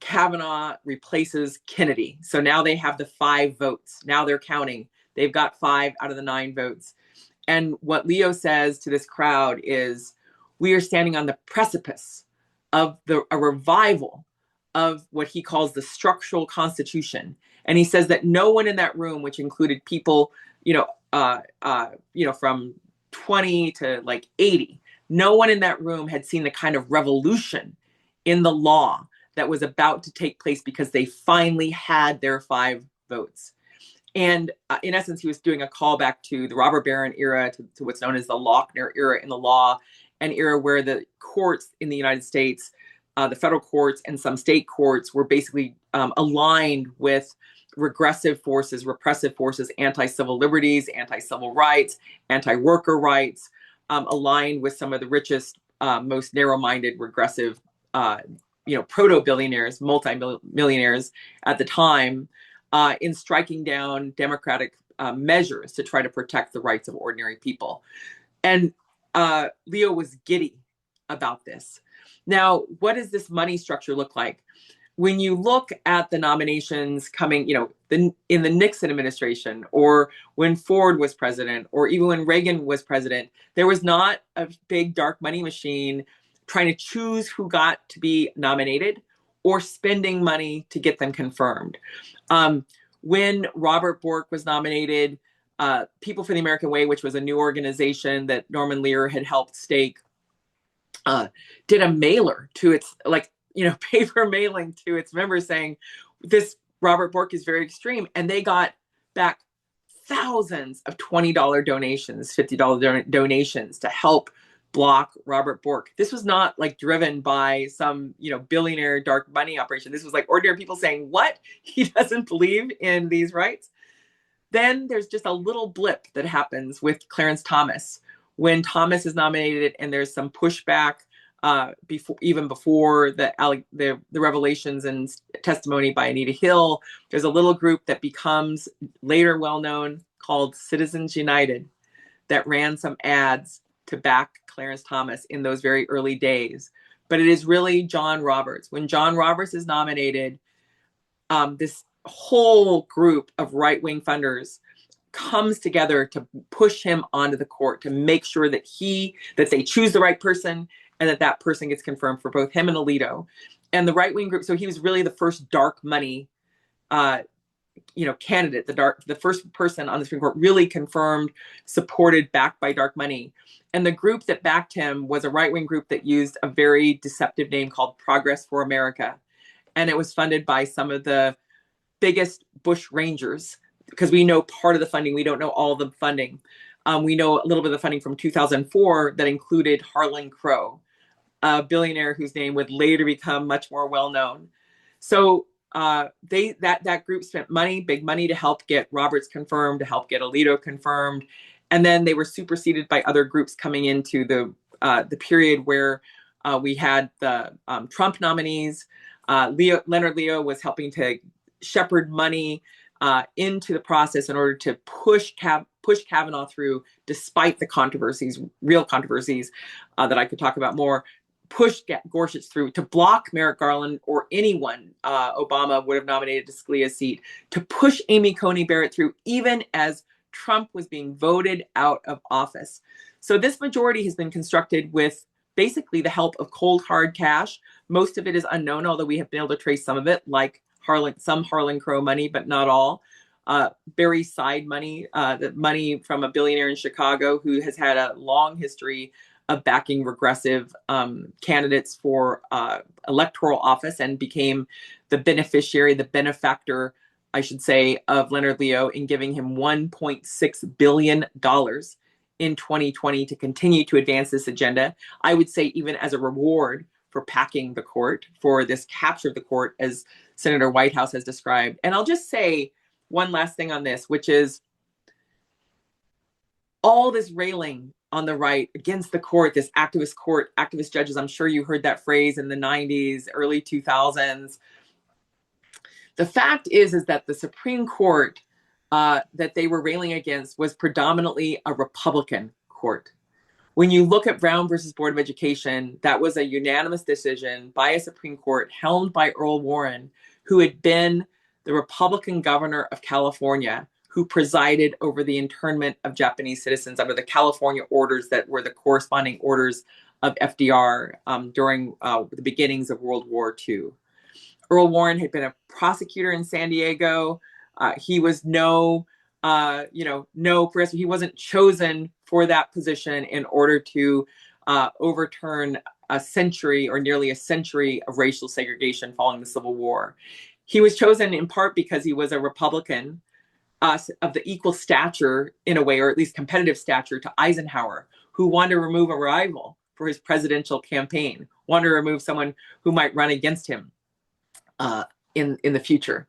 Kavanaugh replaces Kennedy. So now they have the 5 votes. Now they're counting. They've got 5 out of the 9 votes. And what Leo says to this crowd is, we are standing on the precipice of a revival of what he calls the structural constitution. And he says that no one in that room, which included people, from 20 to like 80, no one in that room had seen the kind of revolution in the law that was about to take place because they finally had their 5 votes. And in essence, he was doing a callback to the robber baron era, to what's known as the Lochner era in the law, an era where the courts in the United States, the federal courts and some state courts, were basically aligned with regressive forces, repressive forces, anti-civil liberties, anti-civil rights, anti-worker rights, aligned with some of the richest, most narrow-minded, regressive, proto-billionaires, multi-millionaires at the time, in striking down democratic measures to try to protect the rights of ordinary people. And Leo was giddy about this. Now, what does this money structure look like? When you look at the nominations coming, in the Nixon administration, or when Ford was president, or even when Reagan was president, there was not a big dark money machine trying to choose who got to be nominated or spending money to get them confirmed. When Robert Bork was nominated, People for the American Way, which was a new organization that Norman Lear had helped stake, did a mailer to its, paper mailing to its members saying, this Robert Bork is very extreme. And they got back thousands of $20 donations, $50 donations to help block Robert Bork. This was not driven by some, billionaire dark money operation. This was ordinary people saying, what? He doesn't believe in these rights. Then there's just a little blip that happens with Clarence Thomas. When Thomas is nominated and there's some pushback before the revelations and testimony by Anita Hill, there's a little group that becomes later well-known called Citizens United that ran some ads to back Clarence Thomas in those very early days. But it is really John Roberts. When John Roberts is nominated, this whole group of right-wing funders comes together to push him onto the court, to make sure that they choose the right person and that person gets confirmed for both him and Alito. And the right-wing group, so he was really the first dark money candidate, the first person on the Supreme Court really confirmed, supported, backed by dark money. And the group that backed him was a right-wing group that used a very deceptive name called Progress for America. And it was funded by some of the biggest Bush Rangers, because we know part of the funding, we don't know all the funding. We know a little bit of the funding from 2004 that included Harlan Crow, a billionaire whose name would later become much more well-known. So that group spent big money to help get Roberts confirmed, to help get Alito confirmed. And then they were superseded by other groups coming into the period where we had the Trump nominees. Leonard Leo was helping to shepherd money into the process in order to push Kavanaugh through, despite the real controversies that I could talk about more, push Gorsuch through, to block Merrick Garland or anyone Obama would have nominated to Scalia's seat, to push Amy Coney Barrett through, even as Trump was being voted out of office. So this majority has been constructed with basically the help of cold, hard cash. Most of it is unknown, although we have been able to trace some of it, like some Harlan Crow money, but not all. Barry side money, the money from a billionaire in Chicago who has had a long history of backing regressive candidates for electoral office and became the beneficiary, the benefactor I should say, of Leonard Leo in giving him $1.6 billion in 2020 to continue to advance this agenda. I would say even as a reward for packing the court, for this capture of the court, as Senator Whitehouse has described. And I'll just say one last thing on this, which is all this railing on the right against the court, this activist court, activist judges. I'm sure you heard that phrase in the 90s, early 2000s. The fact is that the Supreme Court that they were railing against was predominantly a Republican court. When you look at Brown versus Board of Education, that was a unanimous decision by a Supreme Court helmed by Earl Warren, who had been the Republican governor of California, who presided over the internment of Japanese citizens under the California orders that were the corresponding orders of FDR during the beginnings of World War II. Earl Warren had been a prosecutor in San Diego. He was no progressive. He wasn't chosen for that position in order to overturn a century or nearly a century of racial segregation following the Civil War. He was chosen in part because he was a Republican of the equal stature, in a way, or at least competitive stature, to Eisenhower, who wanted to remove a rival for his presidential campaign, wanted to remove someone who might run against him in the future.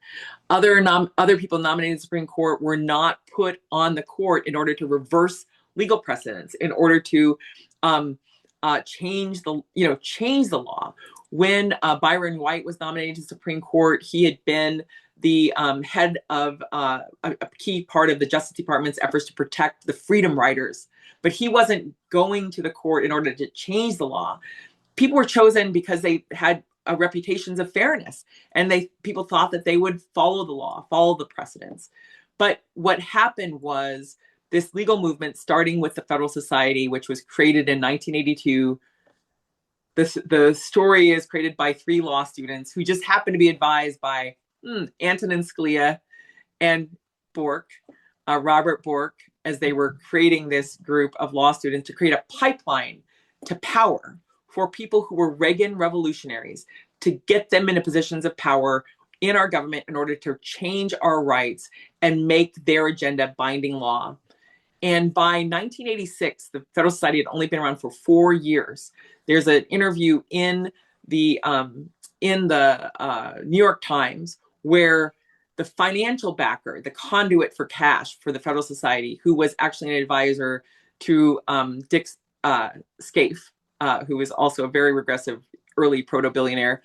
Other people nominated in the Supreme Court were not put on the court in order to reverse legal precedents, in order to change the law. When Byron White was nominated to the Supreme Court, he had been the head of a key part of the Justice Department's efforts to protect the freedom riders, but he wasn't going to the court in order to change the law. People were chosen because they had reputations of fairness, and people thought that they would follow the law, follow the precedents. But what happened was this legal movement, starting with the Federal Society, which was created in 1982. The story is created by 3 law students who just happened to be advised by Antonin Scalia and Robert Bork, as they were creating this group of law students to create a pipeline to power for people who were Reagan revolutionaries, to get them into positions of power in our government in order to change our rights and make their agenda binding law. And by 1986, the Federal Society had only been around for 4 years. There's an interview in the New York Times where the financial backer, the conduit for cash for the Federal Society, who was actually an advisor to Dick Scaife, who was also a very regressive early proto-billionaire.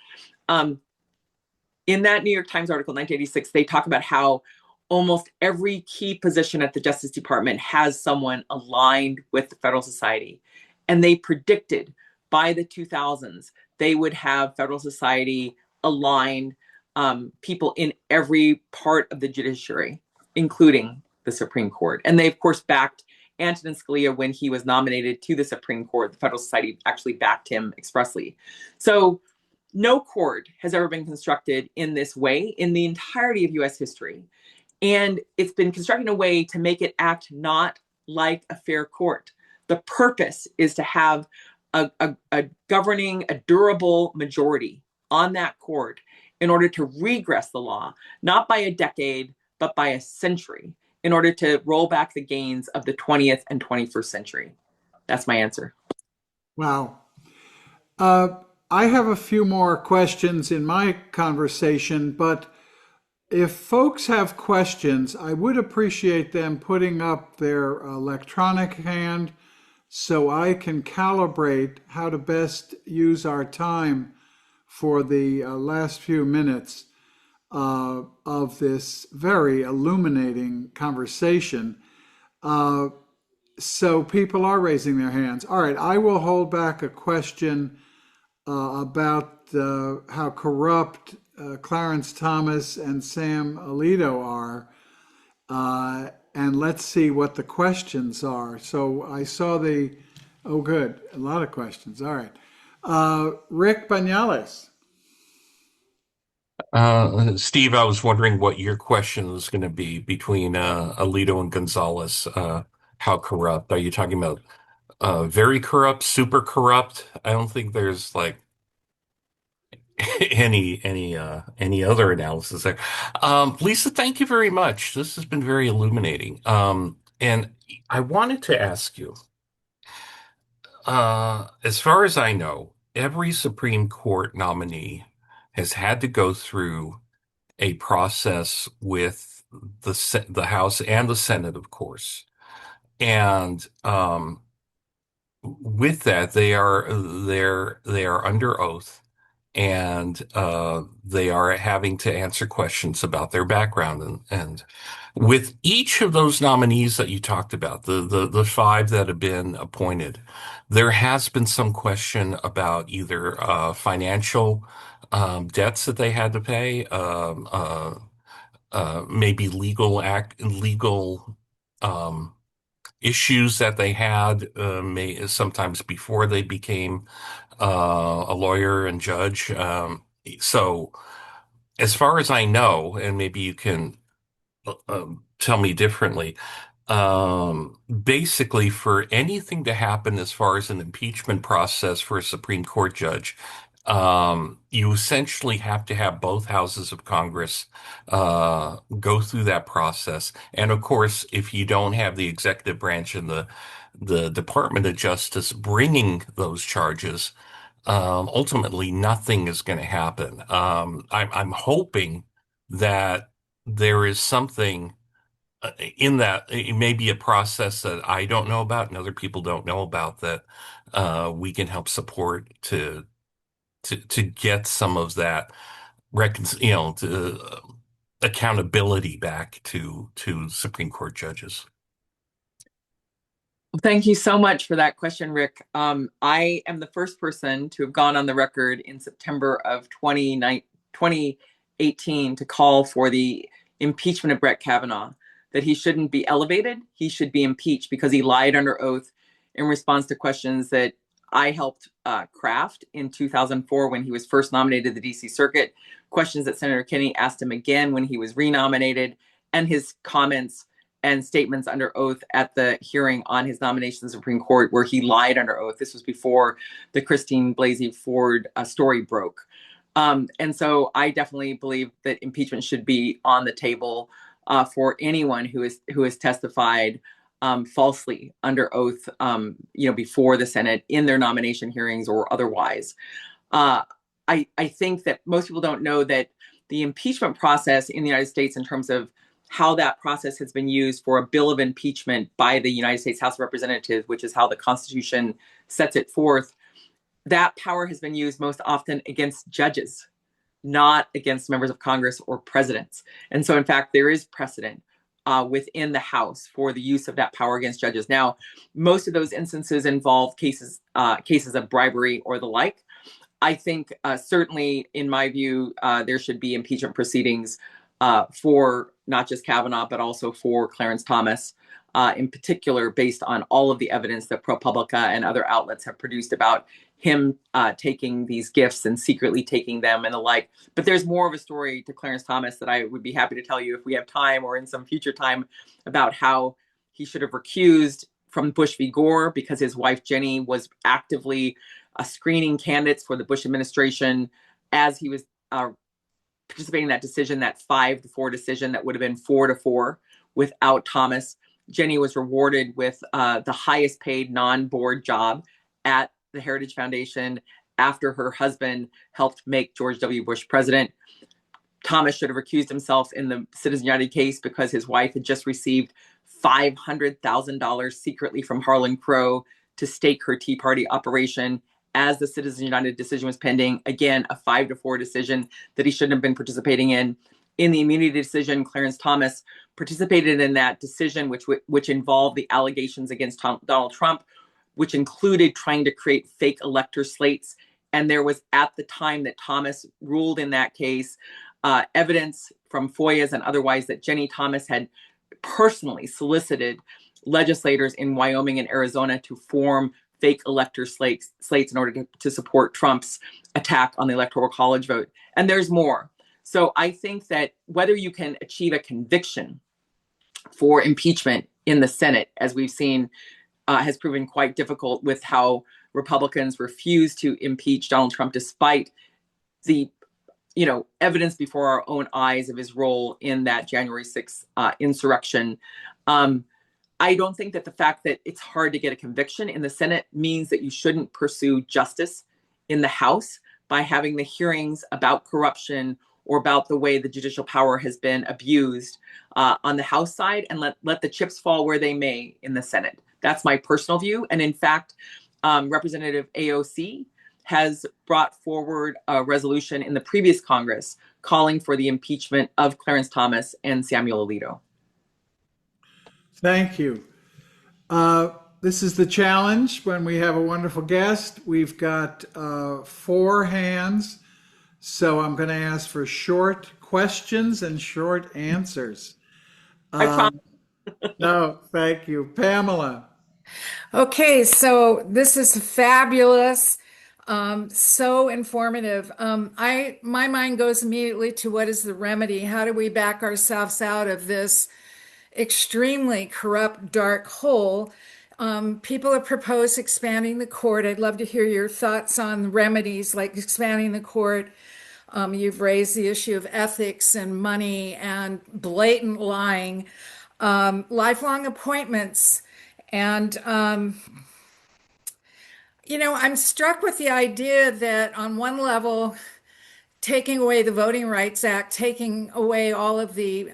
In that New York Times article, 1986, they talk about how almost every key position at the Justice Department has someone aligned with the Federal Society. And they predicted by the 2000s, they would have Federal Society aligned people in every part of the judiciary, including the Supreme Court. And they, of course, backed Antonin Scalia when he was nominated to the Supreme Court. The Federal Society actually backed him expressly. So no court has ever been constructed in this way in the entirety of US history. And it's been constructed in a way to make it act not like a fair court. The purpose is to have a governing, a durable majority on that court in order to regress the law, not by a decade, but by a century, in order to roll back the gains of the 20th and 21st century. That's my answer. Wow. I have a few more questions in my conversation, but if folks have questions, I would appreciate them putting up their electronic hand so I can calibrate how to best use our time for the last few minutes of this very illuminating conversation. So people are raising their hands. All right, I will hold back a question about how corrupt Clarence Thomas and Sam Alito are. And let's see what the questions are. So I saw oh good, a lot of questions. All right. Rick Banales. Steve, I was wondering what your question was going to be between Alito and Gonzalez. How corrupt? Are you talking about very corrupt, super corrupt? I don't think there's like any other analysis there. Lisa, thank you very much. This has been very illuminating. And I wanted to ask you, as far as I know, every Supreme Court nominee has had to go through a process with the House and the Senate, of course. And with that, they are under oath, and they are having to answer questions about their background. And with each of those nominees that you talked about, the five that have been appointed, there has been some question about either financial debts that they had to pay, maybe legal issues that they had, may sometimes before they became a lawyer and judge. So, as far as I know, and maybe you can tell me differently, basically, for anything to happen as far as an impeachment process for a Supreme Court judge, you essentially have to have both houses of Congress go through that process. And of course, if you don't have the executive branch and the Department of Justice bringing those charges, ultimately nothing is going to happen. I'm hoping that there is something in that, it may be a process that I don't know about and other people don't know about, that we can help support to get some of that accountability back to Supreme Court judges. Thank you so much for that question, Rick. I am the first person to have gone on the record in September of 2018 to call for the impeachment of Brett Kavanaugh, that he shouldn't be elevated, he should be impeached because he lied under oath in response to questions that I helped craft in 2004 when he was first nominated to the DC Circuit, questions that Senator Kennedy asked him again when he was renominated, and his comments and statements under oath at the hearing on his nomination to the Supreme Court, where he lied under oath. This was before the Christine Blasey Ford story broke. And so I definitely believe that impeachment should be on the table for anyone who has testified falsely under oath, before the Senate in their nomination hearings or otherwise. I think that most people don't know that the impeachment process in the United States, in terms of how that process has been used for a bill of impeachment by the United States House of Representatives, which is how the Constitution sets it forth, that power has been used most often against judges, not against members of Congress or presidents. And so, in fact, there is precedent within the House for the use of that power against judges. Now, most of those instances involve cases of bribery or the like. I think certainly, in my view, there should be impeachment proceedings for not just Kavanaugh, but also for Clarence Thomas, in particular, based on all of the evidence that ProPublica and other outlets have produced about him taking these gifts and secretly taking them and the like. But there's more of a story to Clarence Thomas that I would be happy to tell you if we have time or in some future time, about how he should have recused from Bush v. Gore because his wife Jenny was actively screening candidates for the Bush administration as he was participating in that decision, that 5-4 decision that would have been 4-4 without Thomas. Jenny was rewarded with the highest paid non-board job at the Heritage Foundation after her husband helped make George W. Bush president. Thomas should have recused himself in the Citizens United case because his wife had just received $500,000 secretly from Harlan Crow to stake her Tea Party operation as the Citizens United decision was pending. Again, a 5-4 decision that he shouldn't have been participating in. In the immunity decision, Clarence Thomas participated in that decision, which involved the allegations against Donald Trump, which included trying to create fake elector slates. And there was, at the time that Thomas ruled in that case, evidence from FOIAs and otherwise that Jenny Thomas had personally solicited legislators in Wyoming and Arizona to form fake elector slates in order to support Trump's attack on the Electoral College vote. And there's more. So I think that whether you can achieve a conviction for impeachment in the Senate, as we've seen, has proven quite difficult with how Republicans refuse to impeach Donald Trump despite the evidence before our own eyes of his role in that January 6th insurrection. I don't think that the fact that it's hard to get a conviction in the Senate means that you shouldn't pursue justice in the House by having the hearings about corruption or about the way the judicial power has been abused on the House side, and let the chips fall where they may in the Senate. That's my personal view. And in fact, Representative AOC has brought forward a resolution in the previous Congress calling for the impeachment of Clarence Thomas and Samuel Alito. Thank you. This is the challenge when we have a wonderful guest. We've got 4 hands, so I'm going to ask for short questions and short answers. I promise. No, thank you. Pamela. Okay, so this is fabulous. So informative. My mind goes immediately to what is the remedy? How do we back ourselves out of this extremely corrupt dark hole? People have proposed expanding the court. I'd love to hear your thoughts on remedies like expanding the court. You've raised the issue of ethics and money and blatant lying, lifelong appointments. And, I'm struck with the idea that on one level, taking away the Voting Rights Act, taking away all of the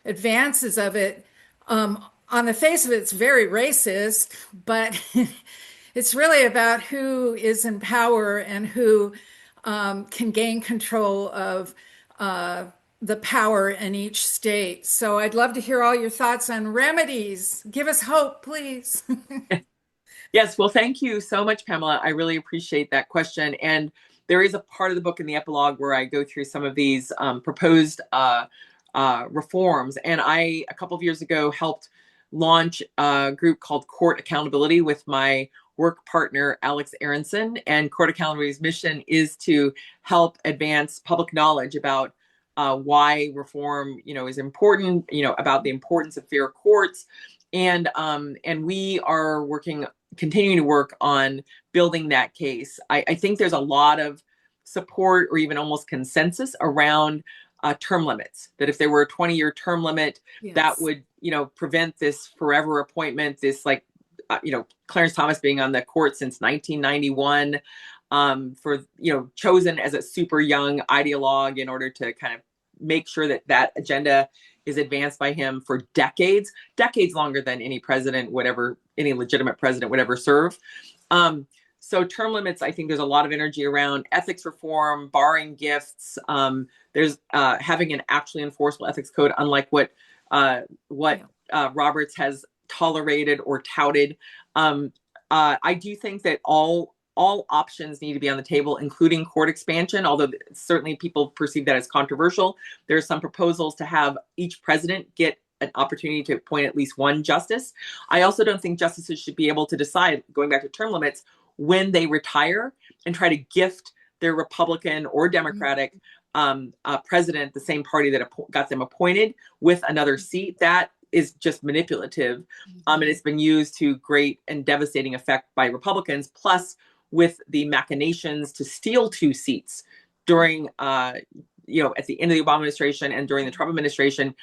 advances of it, on the face of it, it's very racist, but it's really about who is in power and who can gain control of the power in each state. So I'd love to hear all your thoughts on remedies. Give us hope, please. Yes, well, thank you so much, Pamela. I really appreciate that question. And there is a part of the book in the epilogue where I go through some of these proposed reforms. And I, a couple of years ago, helped launch a group called Court Accountability with my work partner, Alex Aronson. And Court Accountability's mission is to help advance public knowledge about why reform, is important, about the importance of fair courts. And we are continuing to work on building that case. I think there's a lot of support or even almost consensus around term limits, that if there were a 20-year term limit, yes, that would, prevent this forever appointment, this Clarence Thomas being on the court since 1991, chosen as a super young ideologue in order to kind of make sure that that agenda is advanced by him for decades longer than any legitimate president would ever serve. So term limits, I think there's a lot of energy around ethics reform, barring gifts. There's having an actually enforceable ethics code, unlike what Roberts has tolerated or touted. I do think that all options need to be on the table, including court expansion, although certainly people perceive that as controversial. There are some proposals to have each president get an opportunity to appoint at least one justice. I also don't think justices should be able to decide, going back to term limits, when they retire and try to gift their Republican or Democratic president, the same party that got them appointed, with another seat. That is just manipulative. And it's been used to great and devastating effect by Republicans, plus with the machinations to steal 2 seats during, at the end of the Obama administration and during the Trump administration.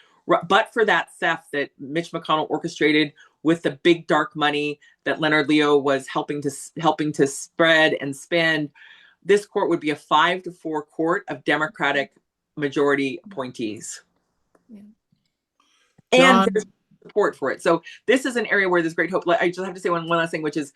But for that theft that Mitch McConnell orchestrated with the big dark money that Leonard Leo was helping to spread and spend, this court would be a 5-4 court of Democratic majority appointees. Yeah. John? And there's support for it. So this is an area where there's great hope. I just have to say one last thing, which is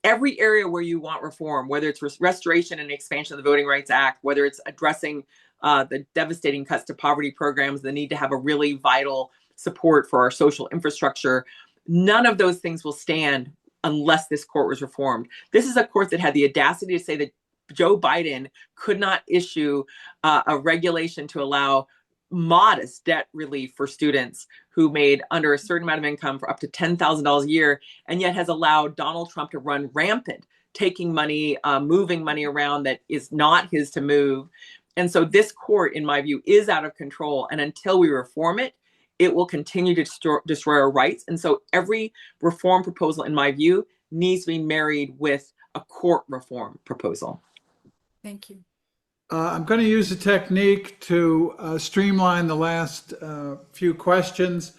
every area where you want reform, whether it's restoration and expansion of the Voting Rights Act, whether it's addressing the devastating cuts to poverty programs, the need to have a really vital support for our social infrastructure, none of those things will stand unless this court was reformed. This is a court that had the audacity to say that Joe Biden could not issue a regulation to allow modest debt relief for students who made under a certain amount of income for up to $10,000 a year, and yet has allowed Donald Trump to run rampant, taking money, moving money around that is not his to move. And so this court, in my view, is out of control. And until we reform it, it will continue to destroy our rights. And so every reform proposal, in my view, needs to be married with a court reform proposal. Thank you. I'm going to use a technique to streamline the last few questions,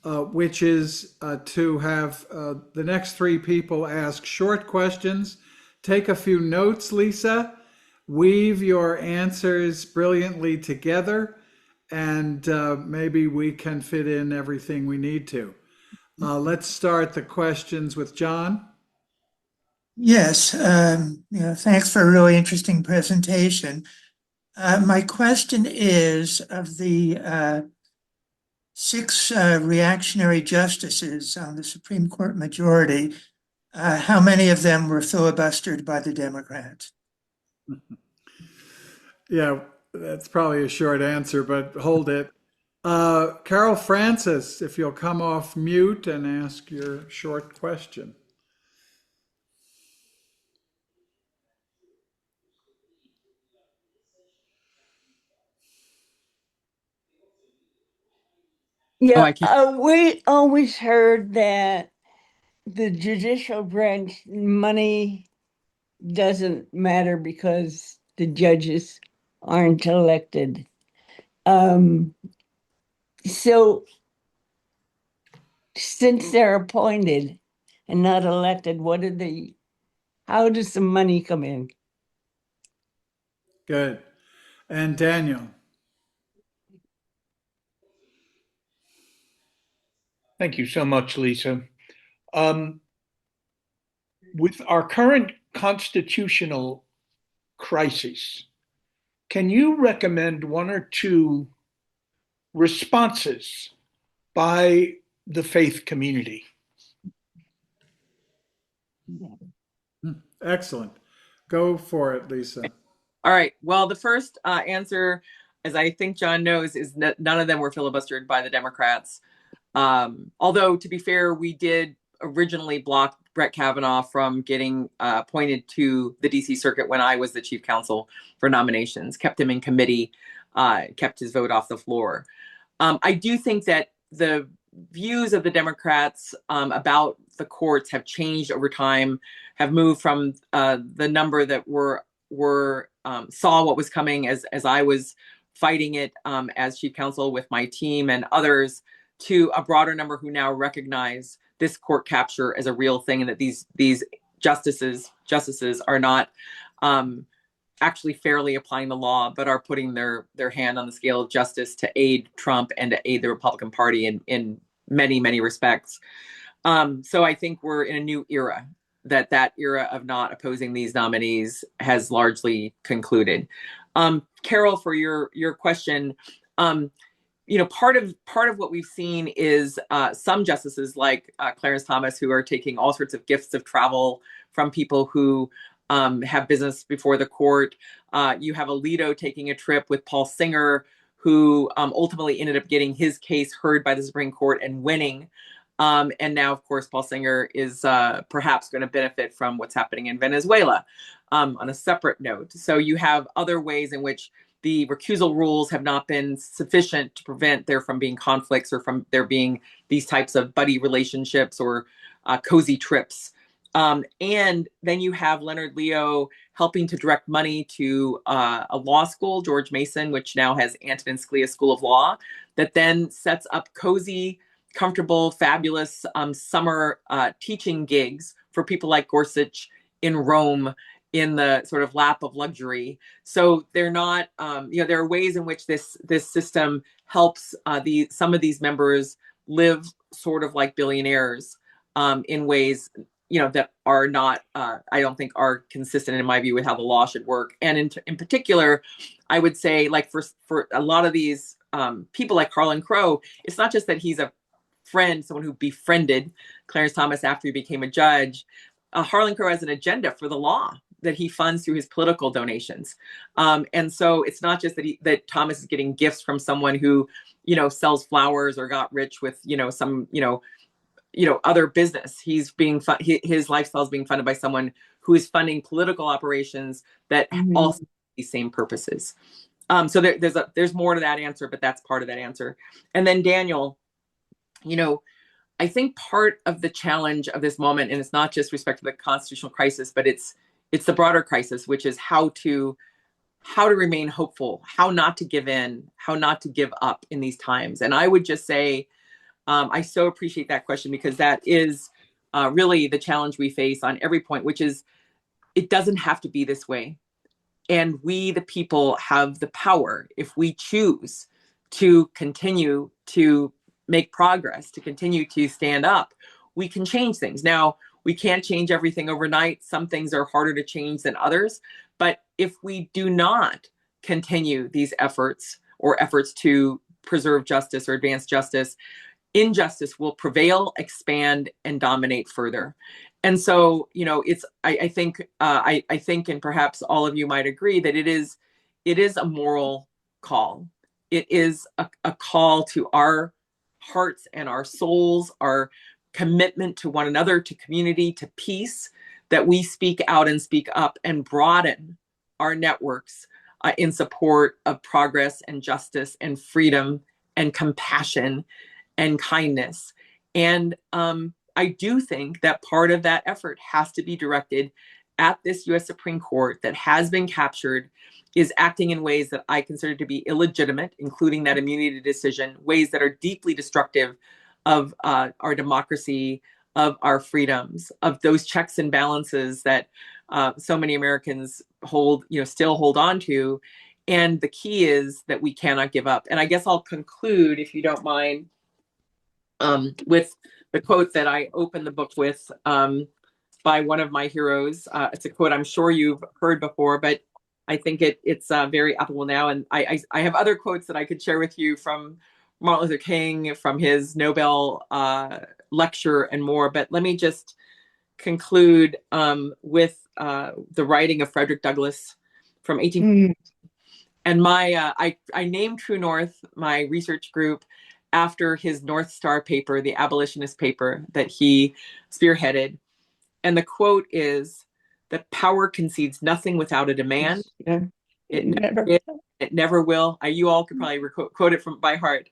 which is to have the next three people ask short questions. Take a few notes, Lisa. Weave your answers brilliantly together, and maybe we can fit in everything we need to. Let's start the questions with John. Yes, thanks for a really interesting presentation. My question is, of the 6 reactionary justices on the Supreme Court majority, how many of them were filibustered by the Democrats? Yeah, that's probably a short answer, but hold it. Carol Francis, if you'll come off mute and ask your short question. Yeah, I can't. we always heard that the judicial branch money doesn't matter because the judges aren't elected. So since they're appointed and not elected, how does the money come in? Good. And Daniel. Thank you so much, Lisa. With our current constitutional crisis, can you recommend one or two responses by the faith community? Excellent. Go for it, Lisa. All right. Well, the first answer, as I think John knows, is that none of them were filibustered by the Democrats. Although, to be fair, we did originally block Brett Kavanaugh from getting appointed to the DC Circuit when I was the chief counsel for nominations, kept him in committee, kept his vote off the floor. I do think that the views of the Democrats about the courts have changed over time, have moved from the number that saw what was coming as I was fighting it as chief counsel with my team and others, to a broader number who now recognize this court capture as a real thing, and that these justices are not actually fairly applying the law, but are putting their hand on the scale of justice to aid Trump and to aid the Republican Party in many, many respects. So I think we're in a new era, that era of not opposing these nominees has largely concluded. Carol, for your question, part of what we've seen is some justices like Clarence Thomas, who are taking all sorts of gifts of travel from people who have business before the court. You have Alito taking a trip with Paul Singer, who ultimately ended up getting his case heard by the Supreme Court and winning. And now, of course, Paul Singer is perhaps going to benefit from what's happening in Venezuela on a separate note. So you have other ways in which the recusal rules have not been sufficient to prevent there from being conflicts or from there being these types of buddy relationships or cozy trips. And then you have Leonard Leo helping to direct money to a law school, George Mason, which now has Antonin Scalia School of Law, that then sets up cozy, comfortable, fabulous summer teaching gigs for people like Gorsuch in Rome, in the sort of lap of luxury. So they're not, there are ways in which this system helps some of these members live sort of like billionaires in ways, that are not, I don't think are consistent in my view with how the law should work. And in particular, I would say, like for a lot of these people like Harlan Crow, it's not just that he's a friend, someone who befriended Clarence Thomas after he became a judge. Harlan Crow has an agenda for the law that he funds through his political donations. And so it's not just that Thomas is getting gifts from someone who, sells flowers or got rich with, some, other business. He's being his lifestyle is being funded by someone who is funding political operations that also have these same purposes. So there's more to that answer, but that's part of that answer. And then Daniel, I think part of the challenge of this moment, and it's not just respect to the constitutional crisis, but it's the broader crisis, which is how to how to remain hopeful, how not to give in, how not to give up in these times. And I would just say, I so appreciate that question, because that is really the challenge we face on every point, which is it doesn't have to be this way. And we, the people, have the power, if we choose to continue to make progress, to continue to stand up, we can change things. Now, we can't change everything overnight. Some things are harder to change than others. But if we do not continue these efforts, or efforts to preserve justice or advance justice, injustice will prevail, expand, and dominate further. And so, you know, I think, and perhaps all of you might agree, that it is a moral call. It is a call to our hearts and our souls, our commitment to one another, to community, to peace, that we speak out and speak up and broaden our networks in support of progress and justice and freedom and compassion and kindness. And I do think that part of that effort has to be directed at this US Supreme Court that has been captured, is acting in ways that I consider to be illegitimate, including that immunity decision, ways that are deeply destructive of our democracy, of our freedoms, of those checks and balances that so many Americans still hold on to. And the key is that we cannot give up. And I guess I'll conclude, if you don't mind, with the quote that I opened the book with by one of my heroes. It's a quote I'm sure you've heard before, but I think it's very applicable now. And I have other quotes that I could share with you from Martin Luther King, from his Nobel lecture, and more. But let me just conclude with the writing of Frederick Douglass from 18. And I named True North, my research group, after his North Star paper, the abolitionist paper that he spearheaded. And the quote is that power concedes nothing without a demand. Yeah. It never will. You all could probably quote it by heart.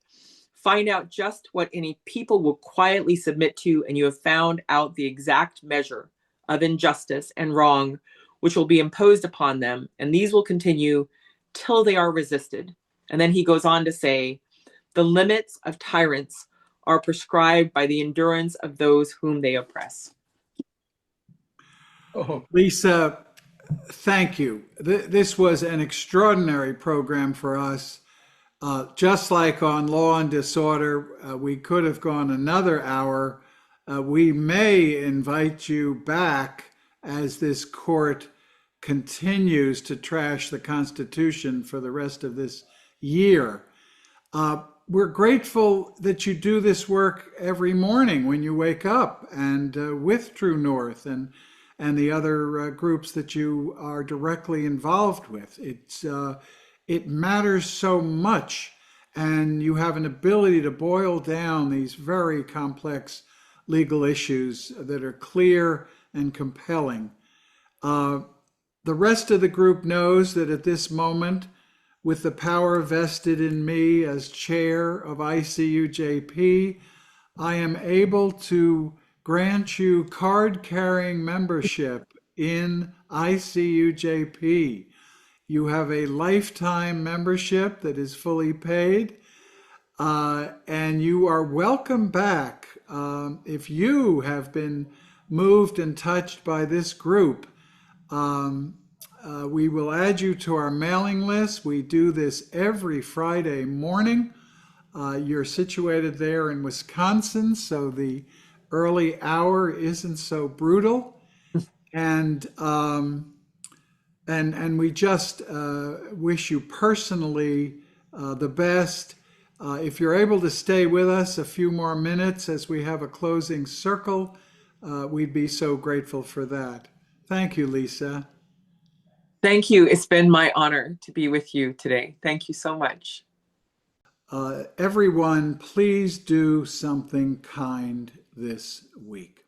Find out just what any people will quietly submit to, and you have found out the exact measure of injustice and wrong which will be imposed upon them, and these will continue till they are resisted. And then he goes on to say, the limits of tyrants are prescribed by the endurance of those whom they oppress. Oh, Lisa, thank you. This was an extraordinary program for us. Just like on law and disorder, we could have gone another hour. We may invite you back as this court continues to trash the Constitution for the rest of this year. We're grateful that you do this work every morning when you wake up, and with True North and the other groups that you are directly involved with. It matters so much, and you have an ability to boil down these very complex legal issues that are clear and compelling. The rest of the group knows that at this moment, with the power vested in me as chair of ICUJP, I am able to grant you card-carrying membership in ICUJP. You have a lifetime membership that is fully paid, and you are welcome back. If you have been moved and touched by this group, we will add you to our mailing list. We do this every Friday morning. You're situated there in Wisconsin, so the early hour isn't so brutal. And we just wish you personally the best. If you're able to stay with us a few more minutes as we have a closing circle, we'd be so grateful for that. Thank you, Lisa. Thank you. It's been my honor to be with you today. Thank you so much. Everyone, please do something kind this week.